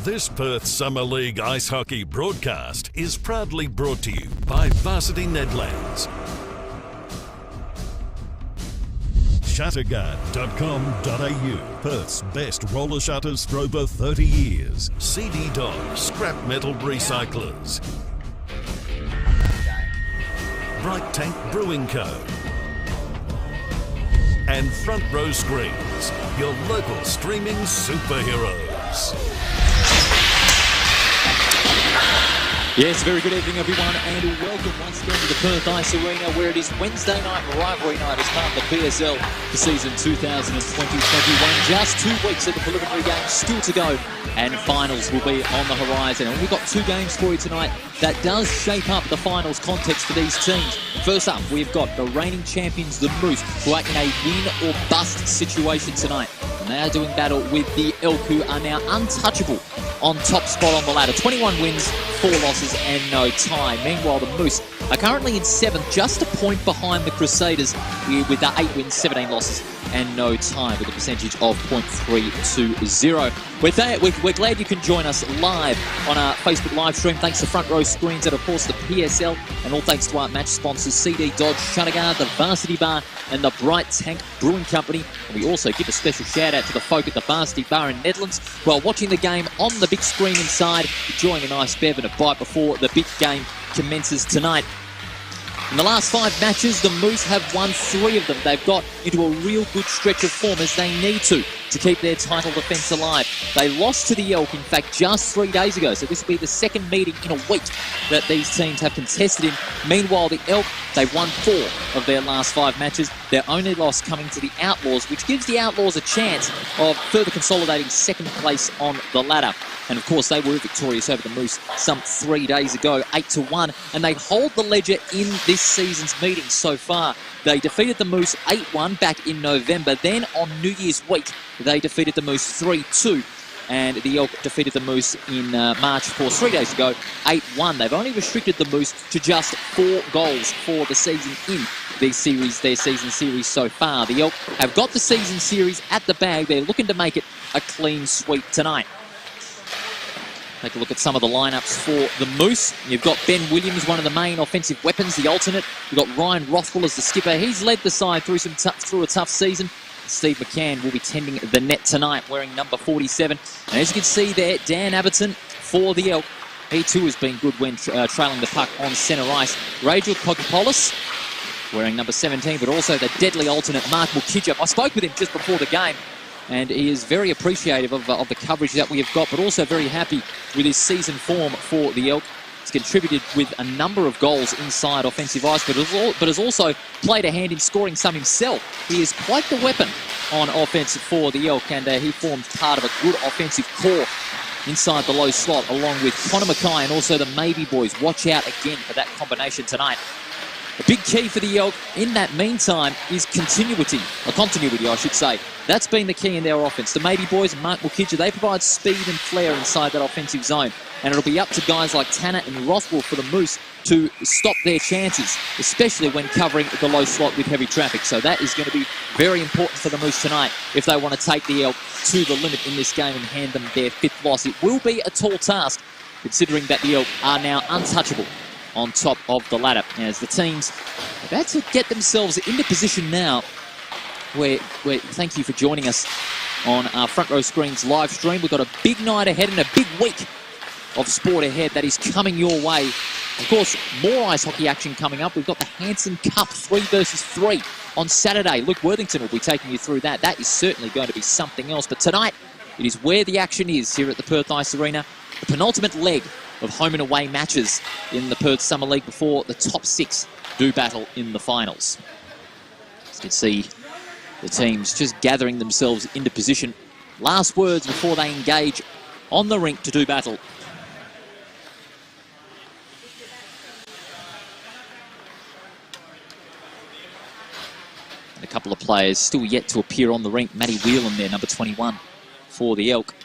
This Perth Summer League Ice Hockey broadcast is proudly brought to you by Varsity Nedlands, Shutterguard.com.au, Perth's best roller shutters for over 30 years. CD Dog, scrap metal recyclers. Bright Tank Brewing Co. And Front Row Screens, your local streaming superheroes. Yes, very good evening everyone and welcome once again to the Perth Ice Arena where it is Wednesday night rivalry night as part of the PSL for season 2020-21. Just 2 weeks of the preliminary games still to go and finals will be on the horizon. And we've got 2 games for you tonight that does shape up the finals context for these teams. First up, we've got the reigning champions, the Moose, who are in a win or bust situation tonight. And they are doing battle with the Elk, who are now untouchable on top spot on the ladder. 21 wins, 4 losses and no tie. Meanwhile, the Moose are currently in 7th, just a point behind the Crusaders with 8 wins, 17 losses and no tie with a percentage of .320. We're glad you can join us live on our Facebook live stream. Thanks to Front Row Screens and of course the PSL, and all thanks to our match sponsors CD Dodge, Shutterguard, the Varsity Bar and the Bright Tank Brewing Company. And we also give a special shout out to the folk at the Varsity Bar in Nedlands while watching the game on the big screen inside, enjoying a nice bev and a bite before the big game commences tonight. In the last 5 matches, the Moose have won 3 of them. They've got into a real good stretch of form as they need to keep their title defence alive. They lost to the Elk, in fact, just 3 days ago. So this will be the second meeting in a week that these teams have contested in. Meanwhile, the Elk, they've won 4 of their last 5 matches. Their only loss coming to the Outlaws, which gives the Outlaws a chance of further consolidating 2nd place on the ladder. And of course, they were victorious over the Moose some 3 days ago, 8-1. And they hold the ledger in this season's meetings so far. They defeated the Moose 8-1 back in November. Then on New Year's week, they defeated the Moose 3-2. And the Elk defeated the Moose in March, of course, 3 days ago, 8-1. They've only restricted the Moose to just 4 goals for the season in their season series so far. The Elk have got the season series at the bag. They're looking to make it a clean sweep tonight. Take a look at some of the lineups for the Moose. You've got Ben Williams, one of the main offensive weapons, the alternate. You've got Ryan Rothwell as the skipper. He's led the side through a tough season. Steve McCann will be tending the net tonight, wearing number 47. And as you can see there, Dan Aberton for the Elk. He too has been good when trailing the puck on centre ice. Rachel Kokopolis, wearing number 17, but also the deadly alternate, Mark Mukija. I spoke with him just before the game, and he is very appreciative of the coverage that we have got, but also very happy with his season form for the Elk. He's contributed with a number of goals inside offensive ice, but has also played a hand in scoring some himself. He is quite the weapon on offense for the Elk, and he forms part of a good offensive core inside the low slot, along with Connor Mackay and also the Maybe boys. Watch out again for that combination tonight. A big key for the Elk in that meantime is continuity, I should say. That's been the key in their offense. The Maybe boys and Mark Mukija, they provide speed and flair inside that offensive zone. And it'll be up to guys like Tanner and Rothwell for the Moose to stop their chances, especially when covering the low slot with heavy traffic. So that is going to be very important for the Moose tonight if they want to take the Elk to the limit in this game and hand them their 5th loss. It will be a tall task, considering that the Elk are now untouchable on top of the ladder, as the teams are about to get themselves into position now where thank you for joining us on our Front Row Screens live stream. We've got a big night ahead and a big week of sport ahead that is coming your way. Of course, more ice hockey action coming up. We've got the Hanson Cup 3 versus 3 on Saturday. Luke Worthington will be taking you through that. That is certainly going to be something else. But tonight, it is where the action is here at the Perth Ice Arena. The penultimate leg of home and away matches in the Perth Summer League before the top 6 do battle in the finals. As you can see, the teams just gathering themselves into position. Last words before they engage on the rink to do battle. And a couple of players still yet to appear on the rink. Matty Whelan there, number 21 for the Elk.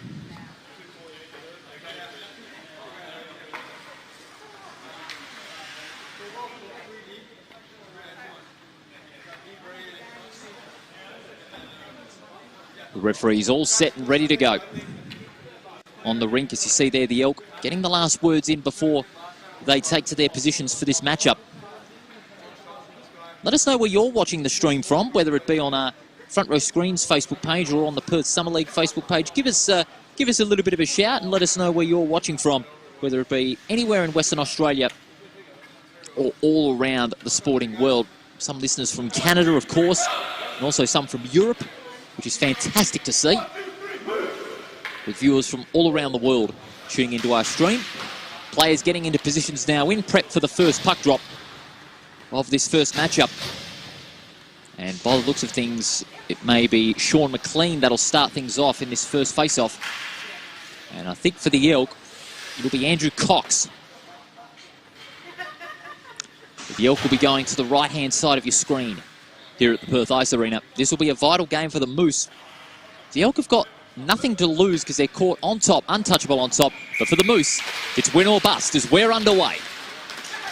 The referee's all set and ready to go. on the rink. As you see there, the Elk getting the last words in before they take to their positions for this matchup. Let us know where you're watching the stream from, whether it be on our Front Row Screens Facebook page or on the Perth Summer League Facebook page. Give us a little bit of a shout and let us know where you're watching from, whether it be anywhere in Western Australia or all around the sporting world. Some listeners from Canada, of course, and also some from Europe, which is fantastic to see, with viewers from all around the world tuning into our stream. Players getting into positions now in prep for the first puck drop of this first matchup. And by the looks of things, it may be Sean McLean that'll start things off in this first face-off. And I think for the Elk, it'll be Andrew Cox. The Elk will be going to the right-hand side of your screen here at the Perth Ice Arena. This will be a vital game for the Moose. The Elk have got nothing to lose because they're caught on top, untouchable on top. But for the Moose, it's win or bust as we're underway.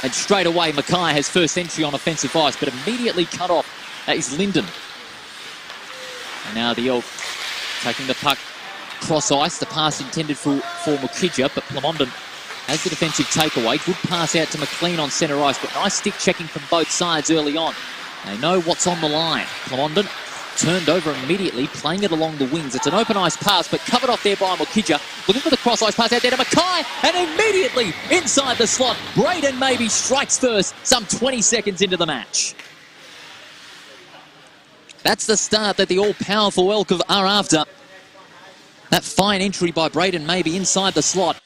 And straight away, Mackay has first entry on offensive ice, but immediately cut off. That is Linden. And now the Elk taking the puck cross ice. The pass intended for Mukija, but Plamondon has the defensive takeaway. Good pass out to McLean on centre ice, but nice stick checking from both sides early on. They know what's on the line. Plamondon turned over immediately, playing it along the wings. It's an open ice pass, but covered off there by Mukija. Looking for the cross ice pass out there to Mackay, and immediately inside the slot, Braden maybe strikes first some 20 seconds into the match. That's the start that the all-powerful Elk are after. That fine entry by Braden maybe inside the slot.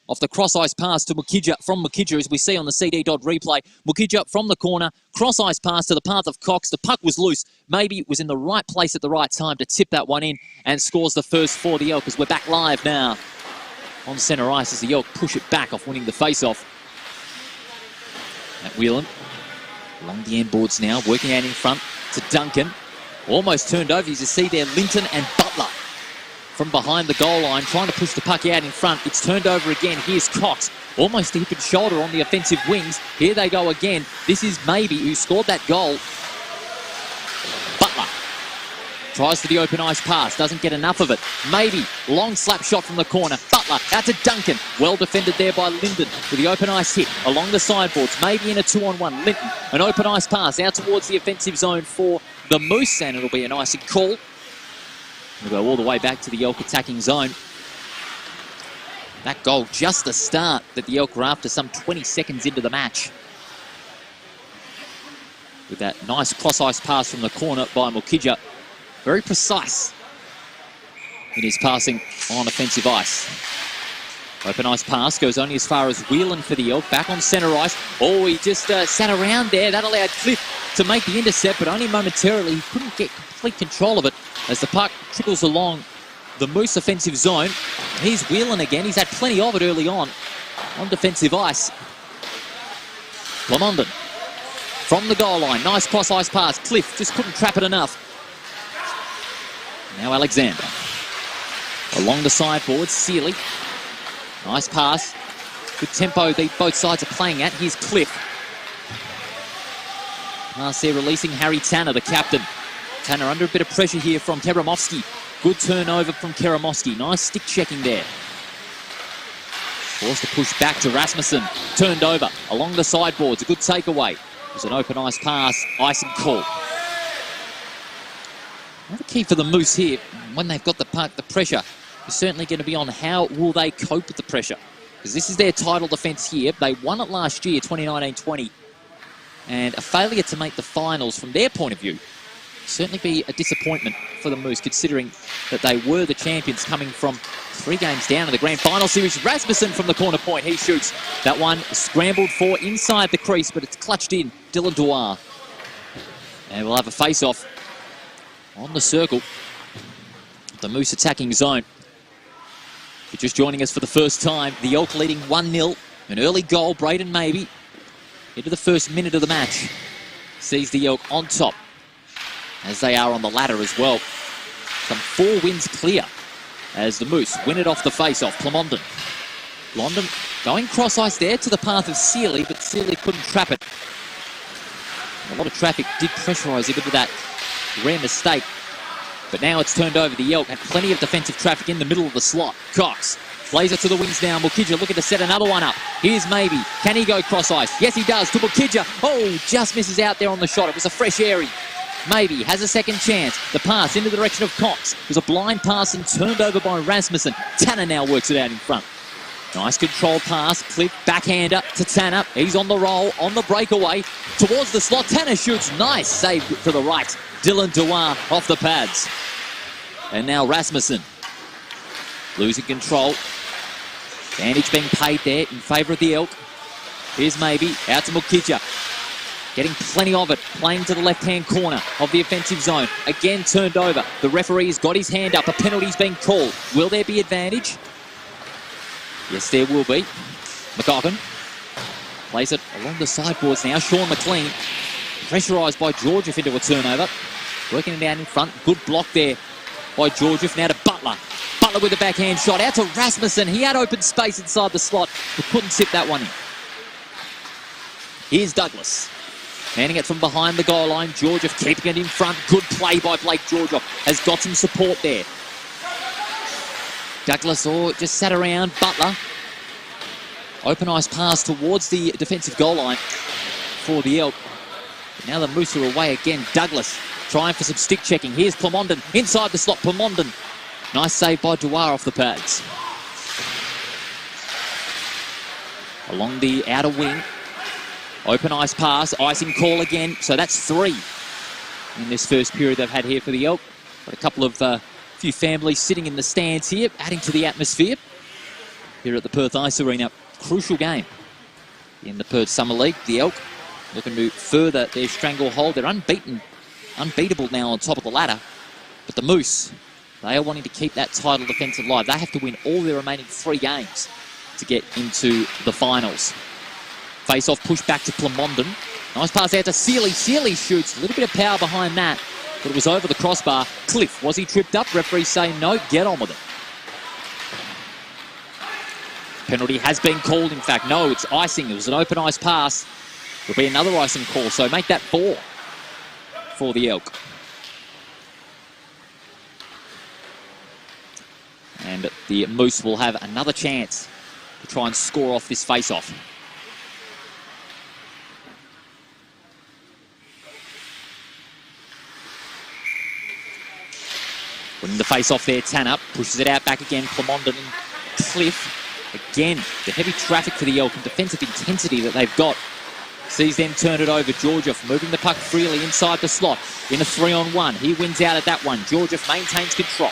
Off the cross-ice pass to Mukija, from Mukija, as we see on the CD Dodd replay. Mukija from the corner, cross-ice pass to the path of Cox. The puck was loose. Maybe it was in the right place at the right time to tip that one in and scores the first for the Elk as we're back live now on centre ice as the Elk push it back off winning the face-off. At Whelan, along the end boards now, working out in front to Duncan. Almost turned over, as you see there, Linton and Butler from behind the goal line, trying to push the puck out in front. It's turned over again. Here's Cox, almost hip and shoulder on the offensive wings. Here they go again. This is Maybe, who scored that goal. Butler tries for the open ice pass, doesn't get enough of it. Maybe, long slap shot from the corner. Butler out to Duncan. Well defended there by Linden with the open ice hit along the sideboards. Maybe in a 2-on-1. Linton, an open ice pass out towards the offensive zone for the Moose, and it'll be a nice call. We'll go all the way back to the Elk attacking zone. That goal, just the start that the Elk were after some 20 seconds into the match. With that nice cross-ice pass from the corner by Mukija. Very precise in his passing on offensive ice. Open ice pass goes only as far as Whelan for the Elk. Back on centre ice. Oh, he just sat around there. That allowed Cliff to make the intercept, but only momentarily. He couldn't get complete control of it as the puck trickles along the Moose offensive zone. Here's Whelan again. He's had plenty of it early on defensive ice. Plamondon from the goal line. Nice cross-ice pass. Cliff just couldn't trap it enough. Now Alexander. Along the sideboard, Sealy. Nice pass. Good tempo both sides are playing at. Here's Cliff. Pass there releasing Harry Tanner, the captain. Tanner under a bit of pressure here from Keramovsky. Good turnover from Keramovsky. Nice stick checking there. Forced to push back to Rasmussen. Turned over along the sideboards. A good takeaway. There's an open ice pass. Icing call. The key for the Moose here, when they've got the puck, the pressure is certainly going to be on how will they cope with the pressure. Because this is their title defence here. They won it last year, 2019-20. And a failure to make the finals from their point of view certainly be a disappointment for the Moose, considering that they were the champions coming from 3 games down in the grand final series. Rasmussen from the corner point. He shoots. That one scrambled for inside the crease, but it's clutched in. Dylan Dwyer. And we'll have a face-off on the circle. The Moose attacking zone. If you're just joining us for the first time, the Elk leading 1-0. An early goal, Braden Maybe, into the first minute of the match. Sees the Elk on top, as they are on the ladder as well. Some 4 wins clear as the Moose win it off the face-off. Plamondon. London going cross-ice there to the path of Sealy, but Sealy couldn't trap it. A lot of traffic did pressurise him into that rare mistake. But now it's turned over. The Elk had plenty of defensive traffic in the middle of the slot. Cox Plays it to the wings now. Mukija looking to set another one up. Here's Maybe. Can he go cross ice? Yes, he does. To Mukija. Oh, just misses out there on the shot. It was a fresh airy. Maybe has a second chance. The pass in the direction of Cox. It was a blind pass and turned over by Rasmussen. Tanner now works it out in front. Nice control pass. Cliff backhander to Tanner. He's on the roll, on the breakaway. Towards the slot. Tanner shoots. Nice save to the right. Dylan Dewar off the pads. And now Rasmussen losing control. Advantage being paid there in favour of the Elk. Here's Maybe. Out to Mukija. Getting plenty of it. Playing to the left-hand corner of the offensive zone. Again turned over. The referee's got his hand up. A penalty's been called. Will there be advantage? Yes, there will be. McCocken plays it along the sideboards now. Sean McLean pressurised by Georgieff into a turnover. Working it out in front. Good block there by Georgieff. Now to Butler. Butler with a backhand shot. Out to Rasmussen. He had open space inside the slot, but couldn't tip that one in. Here's Douglas. Handing it from behind the goal line. Georgieff keeping it in front. Good play by Blake Georgieff. Has got some support there. Douglas just sat around. Butler. Open ice pass towards the defensive goal line for the Elk. Now the Moose are away again. Douglas trying for some stick checking. Here's Plamondon inside the slot. Plamondon. Nice save by Dewar off the pads. Along the outer wing. Open ice pass. Icing call again. So that's 3 in this first period they've had here for the Elk. Got a couple of few families sitting in the stands here, adding to the atmosphere here at the Perth Ice Arena. Crucial game in the Perth Summer League. The Elk looking to further their stranglehold. They're unbeatable now on top of the ladder. But the Moose, they are wanting to keep that title defence alive. They have to win all their remaining 3 games to get into the finals. Face-off push back to Plamondon. Nice pass out to Sealy. Sealy shoots. A little bit of power behind that, but it was over the crossbar. Cliff, was he tripped up? Referees say no, get on with it. Penalty has been called, in fact. No, it's icing. It was an open ice pass. There'll be another icing call, so make that 4 for the Elk. And the Moose will have another chance to try and score off this face-off. Winning the face-off there, Tanner pushes it out back again. Plamondon and Cliff. Again, the heavy traffic for the Elk and defensive intensity that they've got. Sees them turn it over. Georgieff moving the puck freely inside the slot in a 3-on-1. He wins out at that one. Georgieff maintains control.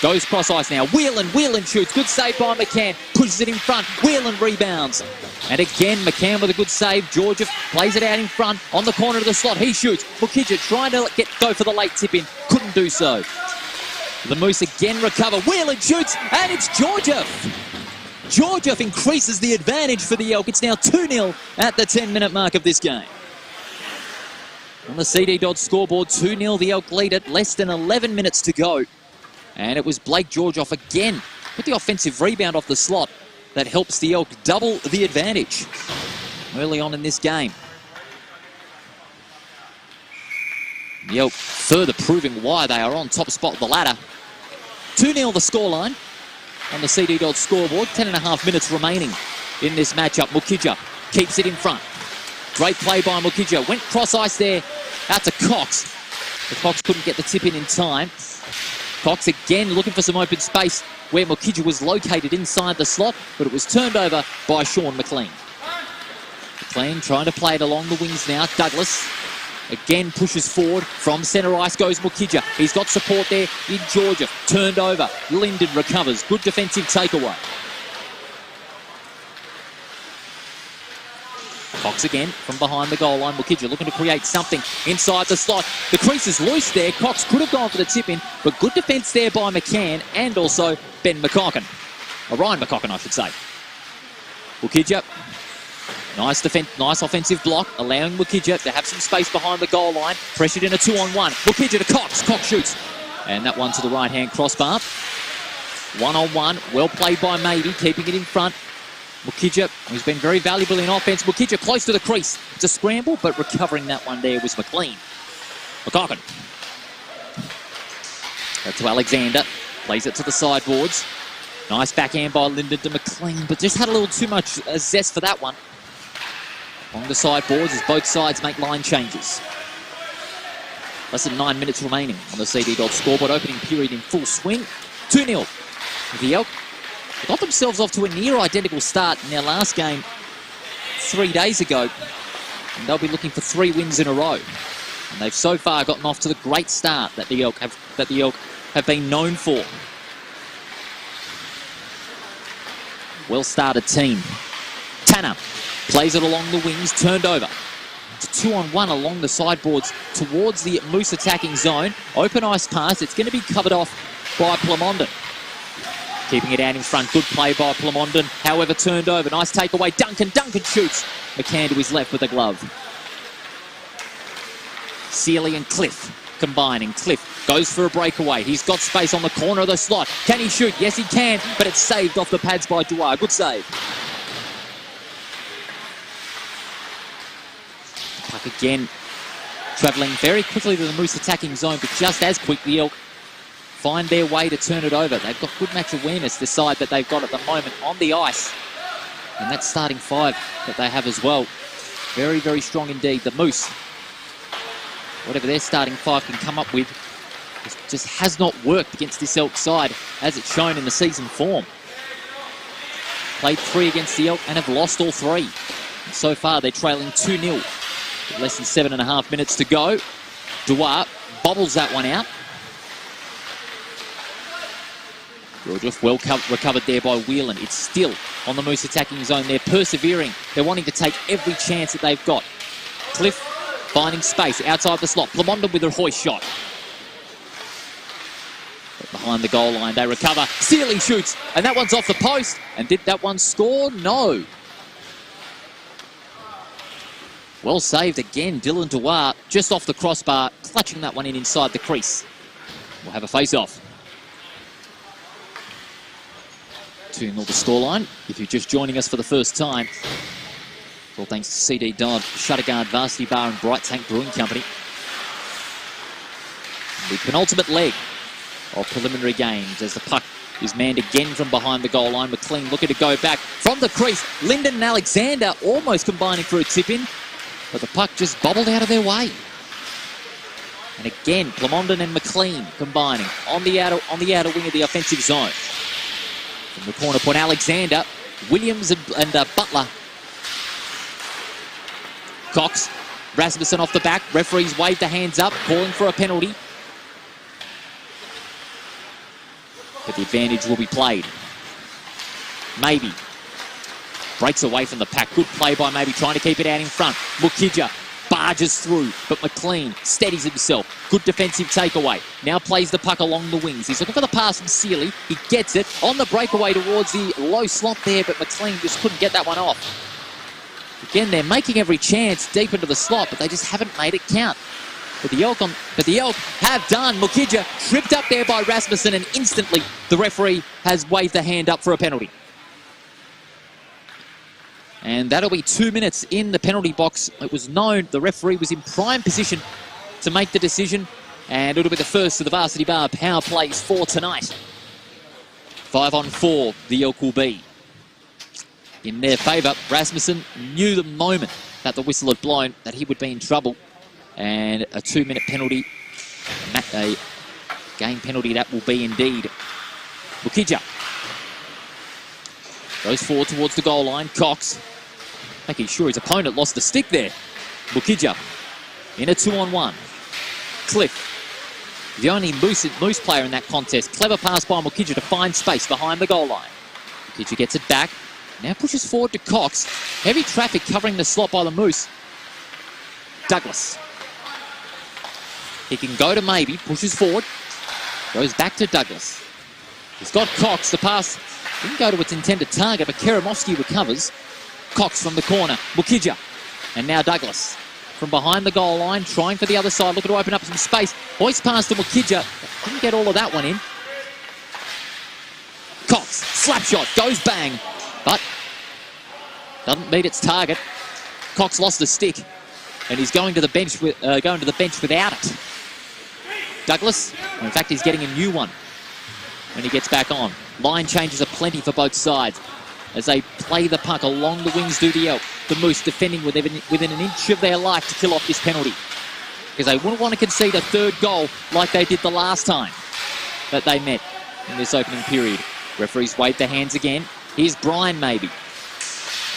Goes cross ice now. Whelan shoots. Good save by McCann. Pushes it in front. Whelan rebounds. And again, McCann with a good save. Georgieff plays it out in front on the corner of the slot. He shoots. Mukija trying to go for the late tip in. Couldn't do so. The Moose again recover. Whelan shoots. And it's Georgieff. Georgieff increases the advantage for the Elk. It's now 2-0 at the 10-minute mark of this game. On the CD Dodds scoreboard, 2-0 the Elk lead at less than 11 minutes to go. And it was Blake Georgieff again with the offensive rebound off the slot that helps the Elk double the advantage early on in this game. The Elk further proving why they are on top spot of the ladder. 2-0 the scoreline on the CD Dodds scoreboard. 10.5 minutes remaining in this matchup. Mukija keeps it in front. Great play by Mukija. Went cross ice there out to Cox. But Cox couldn't get the tip in time. Cox again looking for some open space where Mukija was located inside the slot, but it was turned over by Sean McLean. McLean trying to play it along the wings now. Douglas again pushes forward. From centre ice goes Mukija. He's got support there in Georgieff. Turned over. Linden recovers. Good defensive takeaway. Cox again from behind the goal line. Mukija looking to create something inside the slot. The crease is loose there. Cox could have gone for the tip-in, but good defence there by McCann and also Ben McCocken. Ryan McCocken, I should say. Mukija, nice offensive block, allowing Mukija to have some space behind the goal line. Pressured in a 2-on-1. Mukija to Cox. Cox shoots. And that one to the right-hand crossbar. 1-on-1. Well played by Maybe, keeping it in front. Mukija, who's been very valuable in offence. Mukija close to the crease. It's a scramble, but recovering that one there was McLean. McCocken. To Alexander. Plays it to the sideboards. Nice backhand by Lyndon to McLean, but just had a little too much zest for that one. Along the sideboards as both sides make line changes. Less than 9 minutes remaining on the CD Dodd scoreboard. Opening period in full swing. 2-0. The Elk got themselves off to a near identical start in their last game 3 days ago. And they'll be looking for 3 wins in a row. And they've so far gotten off to the great start that the Elk have been known for. Well-started team. Tanner plays it along the wings, turned over. It's a 2-on-1 along the sideboards towards the Moose attacking zone. Open ice pass. It's going to be covered off by Plamondon. Keeping it out in front. Good play by Plamondon. However, turned over. Nice takeaway. Duncan shoots. McCann to his left with a glove. Sealy and Cliff combining. Cliff goes for a breakaway. He's got space on the corner of the slot. Can he shoot? Yes, he can. But it's saved off the pads by Dwyer. Good save. Puck again travelling very quickly to the Moose attacking zone, but just as quick the Elk find their way to turn it over. They've got good match awareness, the side that they've got at the moment on the ice. And that starting 5 that they have as well. Very, very strong indeed. The Moose, whatever their starting 5 can come up with, just has not worked against this Elk side as it's shown in the season form. Played 3 against the Elk and have lost all 3. And so far they're trailing 2-0. With less than 7.5 minutes to go. Dwyer bobbles that one out. Georgiev well recovered there by Whelan. It's still on the Moose attacking zone. They're persevering. They're wanting to take every chance that they've got. Cliff finding space outside the slot. Plamondon with a hoist shot. But behind the goal line, they recover. Sealy shoots, and that one's off the post. And did that one score? No. Well saved again, Dylan Dwyer, just off the crossbar, clutching that one in inside the crease. We'll have a face-off. 2-0 the scoreline. If you're just joining us for the first time, all thanks to CD Dodd, Shutterguard, Varsity Bar and Bright Tank Brewing Company. The penultimate leg of preliminary games as the puck is manned again from behind the goal line. McLean looking to go back from the crease. Lyndon and Alexander almost combining for a tip-in, but the puck just bobbled out of their way. And again, Plamondon and McLean combining on the outer wing of the offensive zone. From the corner point, Alexander, Williams and Butler. Cox, Rasmussen off the back. Referees wave the hands up, calling for a penalty. But the advantage will be played. Maybe. Breaks away from the pack. Good play by Maybe, trying to keep it out in front. Mukija barges through, but McLean steadies himself. Good defensive takeaway. Now plays the puck along the wings. He's looking for the pass from Sealy. He gets it on the breakaway towards the low slot there, but McLean just couldn't get that one off. Again, they're making every chance deep into the slot, but they just haven't made it count. But the Elk have done. Mukija tripped up there by Rasmussen, and instantly the referee has waved the hand up for a penalty. And that'll be 2 minutes in the penalty box. It was known the referee was in prime position to make the decision, and it'll be the first of the Varsity Bar power plays for tonight. 5-on-4, the Elk will be in their favour. Rasmussen knew the moment that the whistle had blown that he would be in trouble, and a 2-minute penalty, a game penalty that will be indeed. Mukija goes forward towards the goal line. Cox making sure his opponent lost the stick there. Mukija in a 2-on-1. Cliff, the only Moose player in that contest. Clever pass by Mukija to find space behind the goal line. Mukija gets it back. Now pushes forward to Cox. Heavy traffic covering the slot by the Moose. Douglas. He can go to Maybe, pushes forward. Goes back to Douglas. He's got Cox. The pass didn't go to its intended target, but Karamovsky recovers. Cox from the corner. Mukija. And now Douglas. From behind the goal line, trying for the other side, looking to open up some space. Hoist pass to Mukija. Didn't get all of that one in. Cox, slap shot, goes bang, but doesn't meet its target. Cox lost the stick, and he's going to the bench without it. Douglas, in fact, he's getting a new one when he gets back on. Line changes are plenty for both sides as they play the puck along the wings do the Elk. The Moose defending within an inch of their life to kill off this penalty, because they wouldn't want to concede a third goal like they did the last time that they met in this opening period. Referees wave their hands again. Here's Brian Maybe.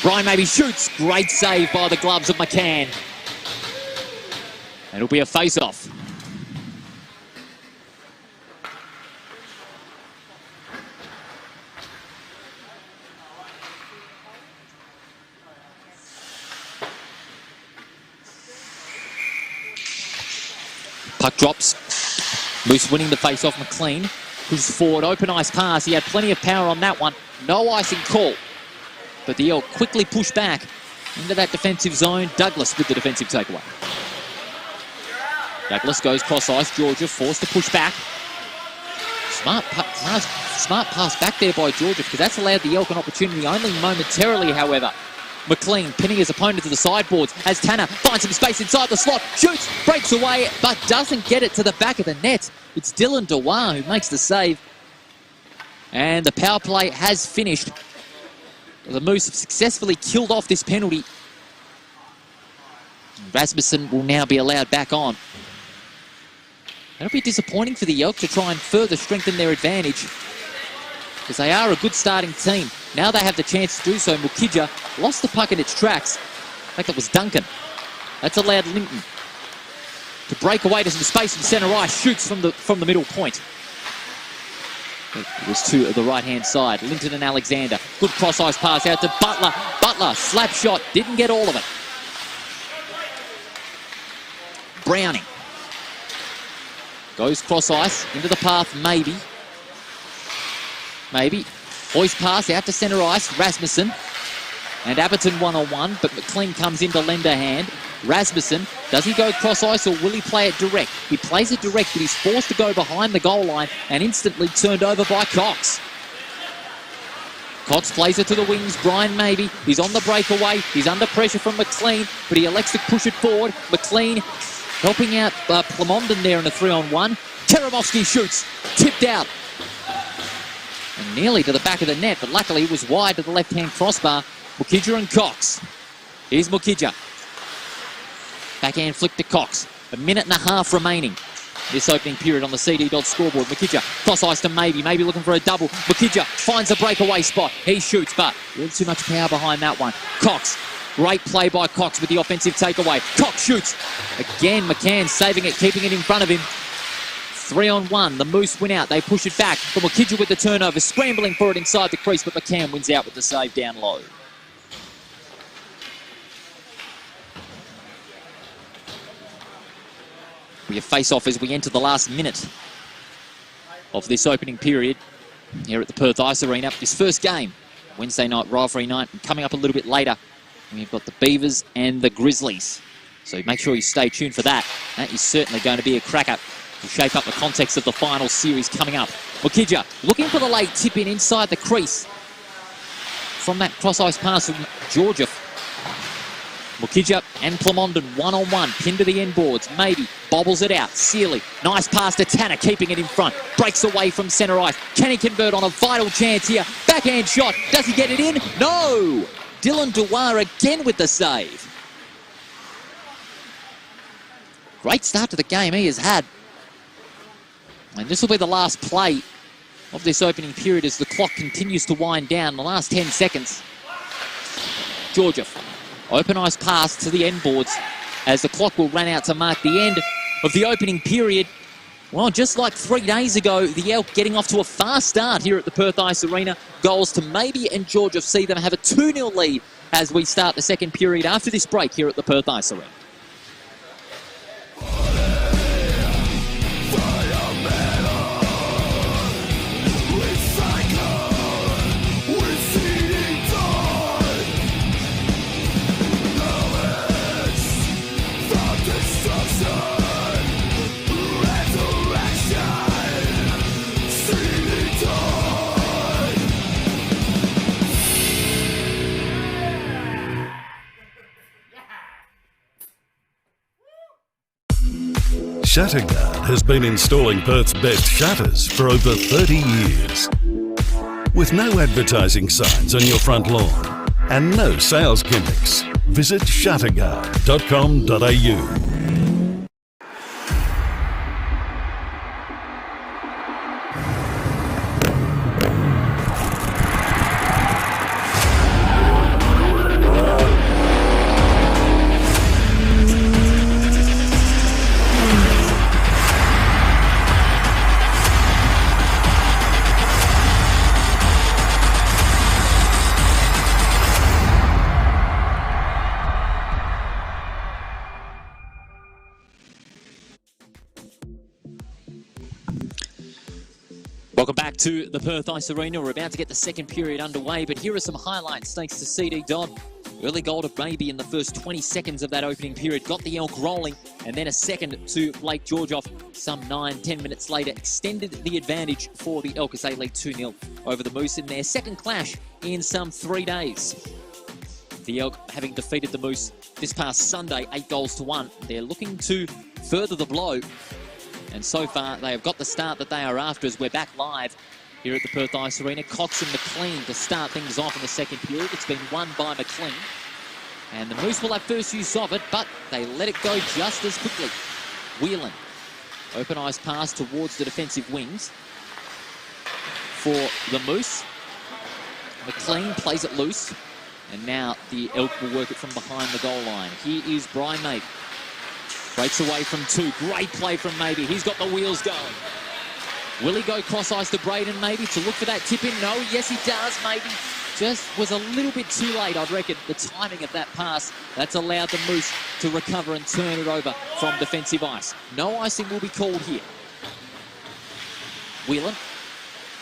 Brian Maybe shoots. Great save by the gloves of McCann. It'll be a face-off. Puck drops. Moose winning the face-off. McLean pushes forward. Open ice pass. He had plenty of power on that one. No icing call. But the Elk quickly push back into that defensive zone. Douglas with the defensive takeaway. Douglas goes cross ice. Georgia forced to push back. Smart pass back there by Georgia, because that's allowed the Elk an opportunity only momentarily, however. McLean pinning his opponent to the sideboards as Tanner finds some space inside the slot, shoots, breaks away, but doesn't get it to the back of the net. It's Dylan Dewar who makes the save. And the power play has finished. The Moose have successfully killed off this penalty. Rasmussen will now be allowed back on. That'll be disappointing for the Elk to try and further strengthen their advantage, because they are a good starting team. Now they have the chance to do so. Mukija lost the puck in its tracks. I think that was Duncan. That's allowed Linton to break away to some space in centre ice. Shoots from the middle point. It was to the right-hand side. Linton and Alexander. Good cross-ice pass out to Butler. Butler, slap shot. Didn't get all of it. Browning. Goes cross-ice into the path, maybe. Hoist pass out to centre ice. Rasmussen and Aberton one-on-one, but McLean comes in to lend a hand. Rasmussen, does he go cross-ice or will he play it direct? He plays it direct, but he's forced to go behind the goal line and instantly turned over by Cox. Cox plays it to the wings. Brian Maybe, he's on the breakaway. He's under pressure from McLean, but he elects to push it forward. McLean helping out Plamondon there in a 3-on-1. Teramovsky shoots, tipped out. And nearly to the back of the net, but luckily it was wide to the left-hand crossbar. Mukija and Cox. Here's Mukija. Backhand flick to Cox. A minute and a half remaining this opening period on the CD Dodge scoreboard. Mukija cross ice to Maybe looking for a double. Mukija finds a breakaway spot. He shoots, but a little too much power behind that one. Cox. Great play by Cox with the offensive takeaway. Cox shoots. Again, McCann saving it, keeping it in front of him. 3-on-1. The Moose win out. They push it back. But Mukija with the turnover, scrambling for it inside the crease, but McCann wins out with the save down low. We have face-off as we enter the last minute of this opening period here at the Perth Ice Arena. This first game, Wednesday night rivalry night, and coming up a little bit later, we've got the Beavers and the Grizzlies. So make sure you stay tuned for that. That is certainly going to be a cracker to shape up the context of the final series coming up. Mukija looking for the late tip in inside the crease from that cross-ice pass from Georgia. Mukija and Plamondon one-on-one, pinned to the end boards. Maybe bobbles it out. Sealy, nice pass to Tanner, keeping it in front. Breaks away from centre ice. Can he convert on a vital chance here? Backhand shot. Does he get it in? No! Dylan Dewar again with the save. Great start to the game he has had. And this will be the last play of this opening period as the clock continues to wind down. The last 10 seconds. Georgia. Open ice pass to the end boards as the clock will run out to mark the end of the opening period. Well, just like 3 days ago, the Elk getting off to a fast start here at the Perth Ice Arena. Goals to Maybe and Georgia see them have a 2-0 lead as we start the second period after this break here at the Perth Ice Arena. Shutterguard has been installing Perth's best shutters for over 30 years. With no advertising signs on your front lawn and no sales gimmicks, visit shutterguard.com.au. Welcome back to the Perth Ice Arena. We're about to get the second period underway, but here are some highlights thanks to CD Dodd. Early goal to Baby in the first 20 seconds of that opening period. Got the Elk rolling, and then a second to Blake Georgioff some 9-10 minutes later. Extended the advantage for the Elk as they lead 2-0 over the Moose in their second clash in some 3 days. The Elk having defeated the Moose this past Sunday, 8-1. They're looking to further the blow. And so far, they have got the start that they are after as we're back live here at the Perth Ice Arena. Cox and McLean to start things off in the second period. It's been won by McLean. And the Moose will have first use of it, but they let it go just as quickly. Whelan, open ice pass towards the defensive wings for the Moose. McLean plays it loose. And now the Elk will work it from behind the goal line. Here is Brian Maybe. Breaks away from two. Great play from Maybe. He's got the wheels going. Will he go cross ice to Braden maybe to look for that tip in? No, yes he does. Maybe just was a little bit too late, I'd reckon. The timing of that pass, that's allowed the Moose to recover and turn it over from defensive ice. No icing will be called here. Whelan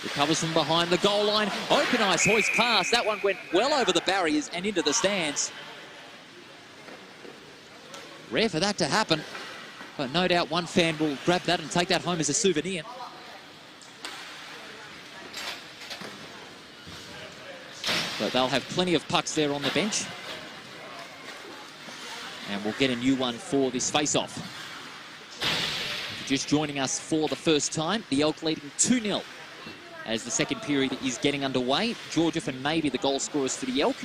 recovers from behind the goal line. Open ice, hoist pass. That one went well over the barriers and into the stands. Rare for that to happen, but no doubt one fan will grab that and take that home as a souvenir. But they'll have plenty of pucks there on the bench. And we'll get a new one for this face-off. Just joining us for the first time, the Elk leading 2-0 as the second period is getting underway. Georgioff and Maybe the goal scorers for the Elk.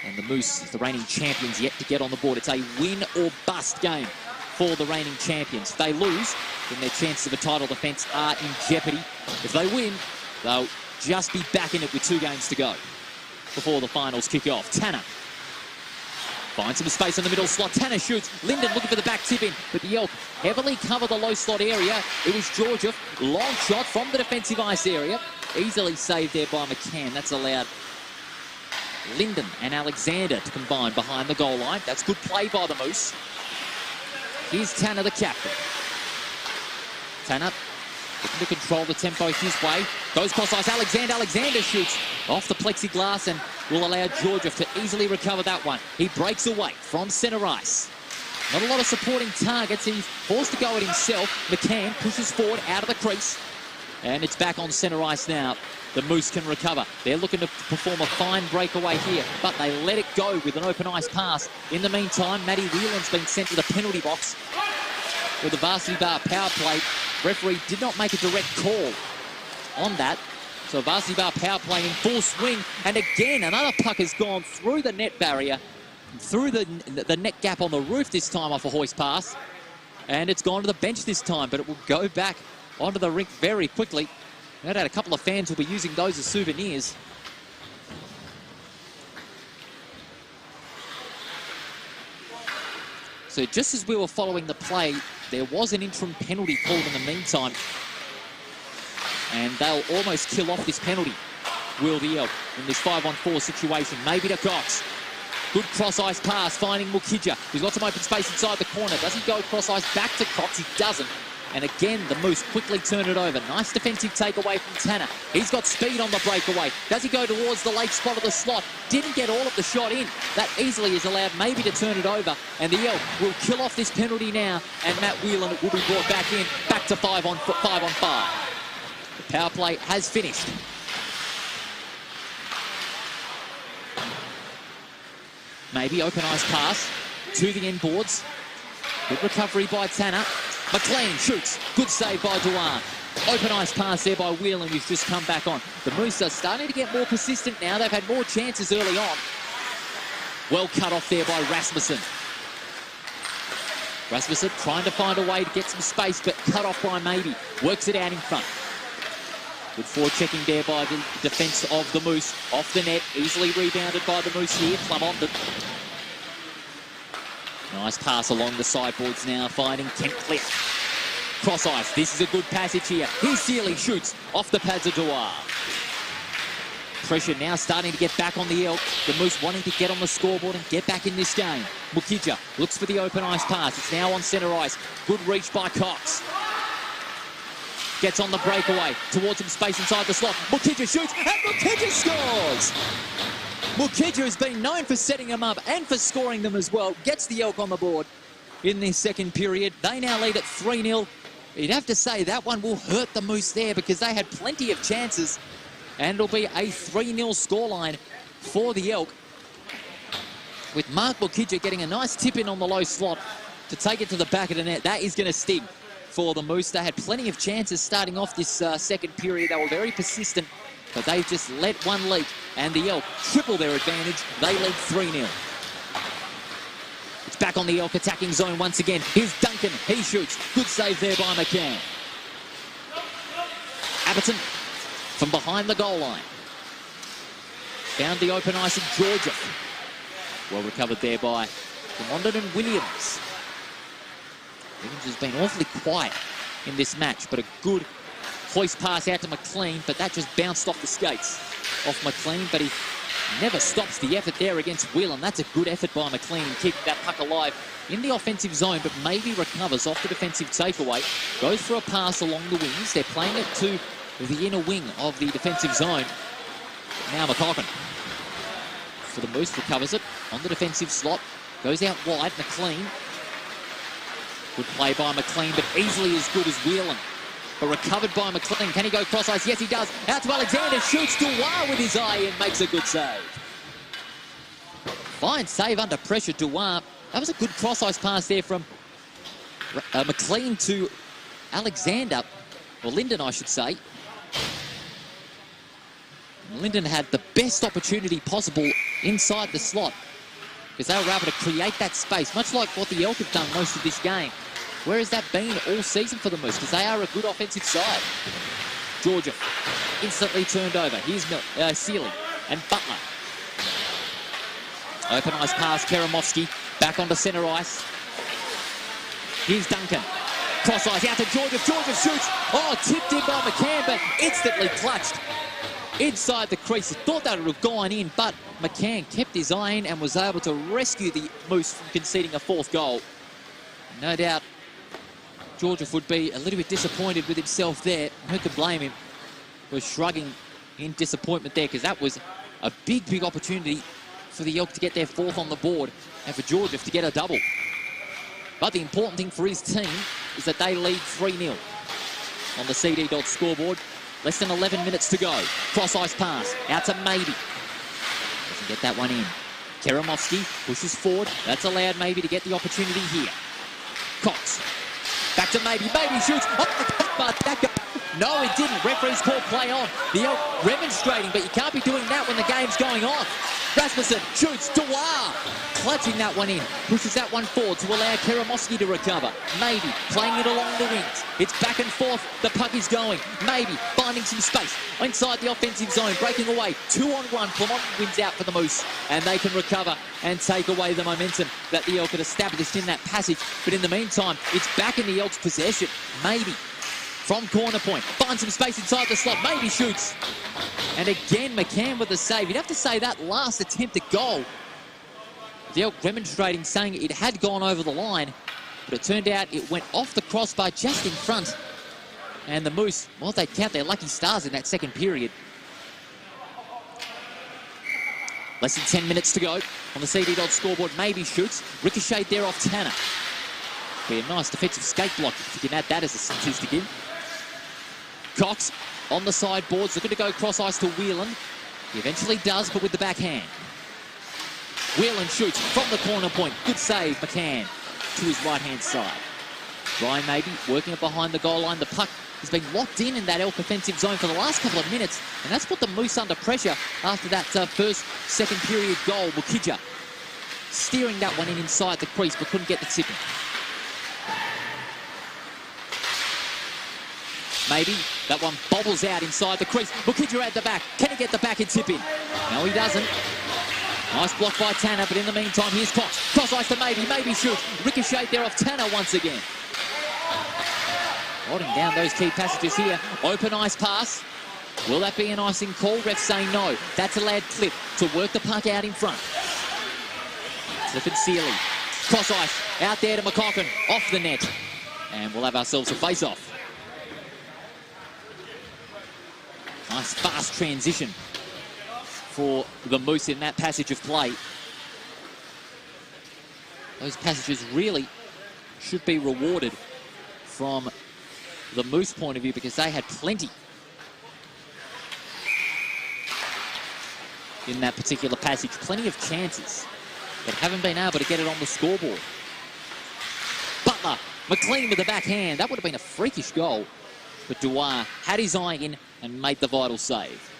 And the Moose, the reigning champions, yet to get on the board. It's a win or bust game for the reigning champions. If they lose, then their chances of a title defence are in jeopardy. If they win, they'll just be back in it with 2 games to go before the finals kick off. Tanner finds some space in the middle slot. Tanner shoots. Linden looking for the back tip in, but the Elk heavily cover the low slot area. It was Georgioff. Long shot from the defensive ice area. Easily saved there by McCann. That's allowed Linden and Alexander to combine behind the goal line. That's good play by the Moose. Here's Tanner, the captain. Tanner looking to control the tempo his way. Goes cross ice. Alexander shoots off the plexiglass and will allow Georgioff to easily recover that one. He breaks away from centre ice. Not a lot of supporting targets. He's forced to go at himself. McCann pushes forward out of the crease. And it's back on centre ice now. The Moose can recover. They're looking to perform a fine breakaway here, but they let it go with an open ice pass. In the meantime, Matty Whelan's been sent to the penalty box with the varsity bar power play. Referee did not make a direct call on that. So varsity bar power play in full swing. And again, another puck has gone through the net barrier, through the net gap on the roof this time off a hoist pass. And it's gone to the bench this time, but it will go back onto the rink very quickly. No doubt a couple of fans will be using those as souvenirs. So just as we were following the play, there was an interim penalty called in the meantime. And they'll almost kill off this penalty, will the Elk, in this 5-on-4 situation. Maybe to Cox. Good cross-ice pass, finding Mukija. He's got some open space inside the corner. Does he go cross-ice back to Cox? He doesn't. And again, the Moose quickly turn it over. Nice defensive takeaway from Tanner. He's got speed on the breakaway. Does he go towards the late spot of the slot? Didn't get all of the shot in. That easily is allowed maybe to turn it over. And the Elk will kill off this penalty now. And Matt Whelan will be brought back in. Back to 5-on-5. The power play has finished. Maybe open ice pass to the end boards. Good recovery by Tanner. McLean shoots. Good save by Duarte. Open ice pass there by Whelan, who's just come back on. The Moose are starting to get more persistent now. They've had more chances early on. Well cut off there by Rasmussen. Rasmussen trying to find a way to get some space, but cut off by Maybe. Works it out in front. Good forechecking there by the defence of the Moose. Off the net, easily rebounded by the Moose here. Clamondon. Nice pass along the sideboards now, finding Kent Cliff. Cross ice, this is a good passage here. Here's Sealy, shoots off the pads of Duarte. Pressure now starting to get back on the Elk. The Moose wanting to get on the scoreboard and get back in this game. Mukija looks for the open ice pass. It's now on centre ice. Good reach by Cox. Gets on the breakaway towards some space inside the slot. Mukija shoots and Mukija scores! Mukija has been known for setting them up and for scoring them as well. Gets the Elk on the board in this second period. They now lead at 3-0. You'd have to say that one will hurt the Moose there because they had plenty of chances. And it'll be a 3-0 scoreline for the Elk. With Mark Mukija getting a nice tip in on the low slot to take it to the back of the net. That is going to sting for the Moose. They had plenty of chances starting off this second period. They were very persistent, but they've just let one leak. And the Elk triple their advantage. They lead 3-0. It's back on the Elk attacking zone once again. Here's Duncan. He shoots. Good save there by McCann. Aberton from behind the goal line. Found the open ice in Georgia. Well recovered there by Clamondon and Williams. Williams has been awfully quiet in this match, but a good hoist pass out to McLean, but that just bounced off the skates off McLean, but he never stops the effort there against Whelan. That's a good effort by McLean in keeping that puck alive in the offensive zone, but maybe recovers off the defensive takeaway. Goes for a pass along the wings. They're playing it to the inner wing of the defensive zone. Now McCocken for the Moose, recovers it on the defensive slot. Goes out wide, McLean. Good play by McLean, but easily as good as Whelan. But recovered by McLean. Can he go cross ice? Yes, he does. Out to Alexander. Shoots Duarte with his eye and makes a good save. Fine save under pressure, Duarte. That was a good cross ice pass there from McLean to Alexander. Or Linden, I should say. Linden had the best opportunity possible inside the slot because they were able to create that space, much like what the Elk have done most of this game. Where has that been all season for the Moose? Because they are a good offensive side. Georgia instantly turned over. Here's Sealy and Butler. Open ice pass, Karamovsky back onto centre ice. Here's Duncan. Cross ice out to Georgia. Georgia shoots. Oh, tipped in by McCann, but instantly clutched inside the crease. Thought that would have gone in, but McCann kept his eye in and was able to rescue the Moose from conceding a fourth goal. No doubt Georgia would be a little bit disappointed with himself there. Who could blame him for shrugging in disappointment there, because that was a big, big opportunity for the Elk to get their fourth on the board and for Georgia to get a double. But the important thing for his team is that they lead 3-0 on the CD Dodge scoreboard. Less than 11 minutes to go. Cross ice pass out to Maybe. Doesn't get that one in. Karamovsky pushes forward. That's allowed Maybe to get the opportunity here. Cox. Back to Maybe. Maybe shoots. Oh, but that go. No, it didn't. Referees call play on. The Elk remonstrating, but you can't be doing that when the game's going on. Rasmussen shoots. Duarte clutching that one in. Pushes that one forward to allow Karamovsky to recover. Maybe playing it along the wings. It's back and forth. The puck is going. Maybe finding some space inside the offensive zone. Breaking away. 2-on-1. Clement wins out for the Moose. And they can recover and take away the momentum that the Elk had established in that passage. But in the meantime, it's back in the Elk's possession. Maybe from corner point. Finds some space inside the slot. Maybe shoots. And again, McCann with the save. You'd have to say that last attempt at goal, the Elk remonstrating, saying it had gone over the line, but it turned out it went off the crossbar just in front. And the Moose, well, they count their lucky stars in that second period. Less than 10 minutes to go on the CD Dodge scoreboard. Maybe shoots. Ricocheted there off Tanner. Be a nice defensive skate block if you can add that as a statistic in. Cox on the sideboards, looking to go cross ice to Whelan. He eventually does, but with the backhand. Whelan shoots from the corner point. Good save, McCann, to his right-hand side. Ryan Maybe working it behind the goal line. The puck has been locked in that Elk offensive zone for the last couple of minutes, and that's put the Moose under pressure after that second period goal. Mukija steering that one in inside the crease, but couldn't get the tip in. Maybe that one bobbles out inside the crease. Mukija at the back. Can he get the back and tip in? No, he doesn't. Nice block by Tanner, but in the meantime, here's Cox. Cross ice to Maybe. Maybe shoots. Ricochet there off Tanner once again. Holding down those key passages here. Open ice pass. Will that be an icing call? Ref saying no. That's allowed Clip to work the puck out in front. Clip and Sealy. Cross ice. Out there to McCocken. Off the net. And we'll have ourselves a face-off. Nice fast transition for the Moose in that passage of play. Those passages really should be rewarded from the Moose point of view because they had plenty in that particular passage. Plenty of chances, but haven't been able to get it on the scoreboard. Butler, McLean with the backhand. That would have been a freakish goal, but Dwyer had his eye in and made the vital save.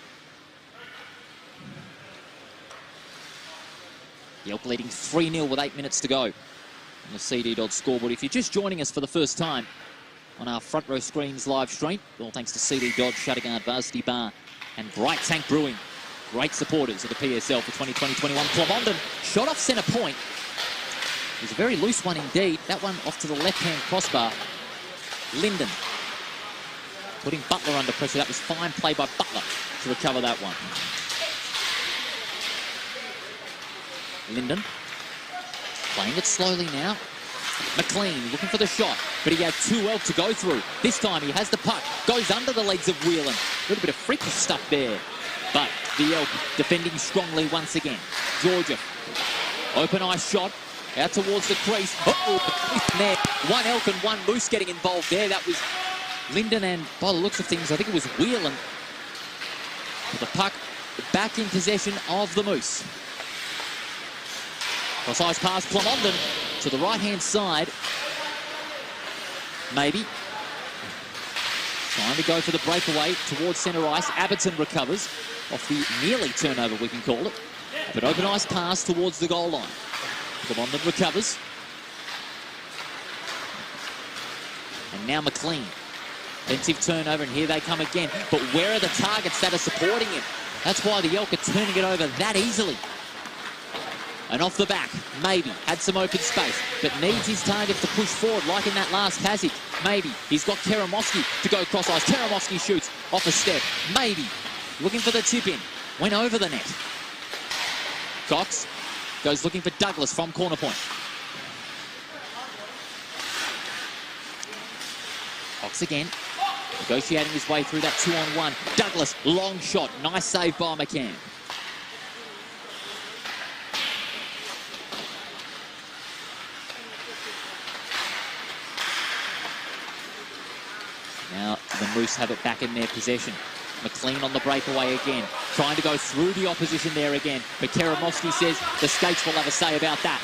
The Elk leading 3-0 with 8 minutes to go on the CD Dodge scoreboard. If you're just joining us for the first time on our front row screens live stream, all thanks to CD Dodge, Shutterguard, Varsity Bar and Bright Tank Brewing. Great supporters of the PSL for 2020-21. Clavondon shot off centre point. It was a very loose one indeed. That one off to the left-hand crossbar. Linden putting Butler under pressure. That was fine play by Butler to recover that one. Linden playing it slowly now. McLean looking for the shot, but he had two Elk to go through. This time he has the puck, goes under the legs of Whelan. A little bit of freaky stuff there, but the Elk defending strongly once again. Georgia, open ice shot, out towards the crease. Oh, there. One Elk and one Moose getting involved there. That was Linden and, by the looks of things, I think it was Whelan. The puck back in possession of the Moose. Cross ice pass, Clamondon to the right-hand side. Maybe. Trying to go for the breakaway towards centre ice. Abbottson recovers off the nearly turnover, we can call it. But open ice pass towards the goal line. Clamondon recovers. And now McLean. Offensive turnover, and here they come again. But where are the targets that are supporting him? That's why the Elk are turning it over that easily. And off the back, Maybe had some open space, but needs his targets to push forward, like in that last passage. Maybe he's got Karamoski to go cross ice. Karamoski shoots off a step. Maybe looking for the tip in, went over the net. Cox goes looking for Douglas from corner point. Cox again, negotiating his way through that 2-on-1. Douglas, long shot, nice save by McCann. Now the Moose have it back in their possession. McLean on the breakaway again, trying to go through the opposition there again. But Karamoski says the Skates will have a say about that.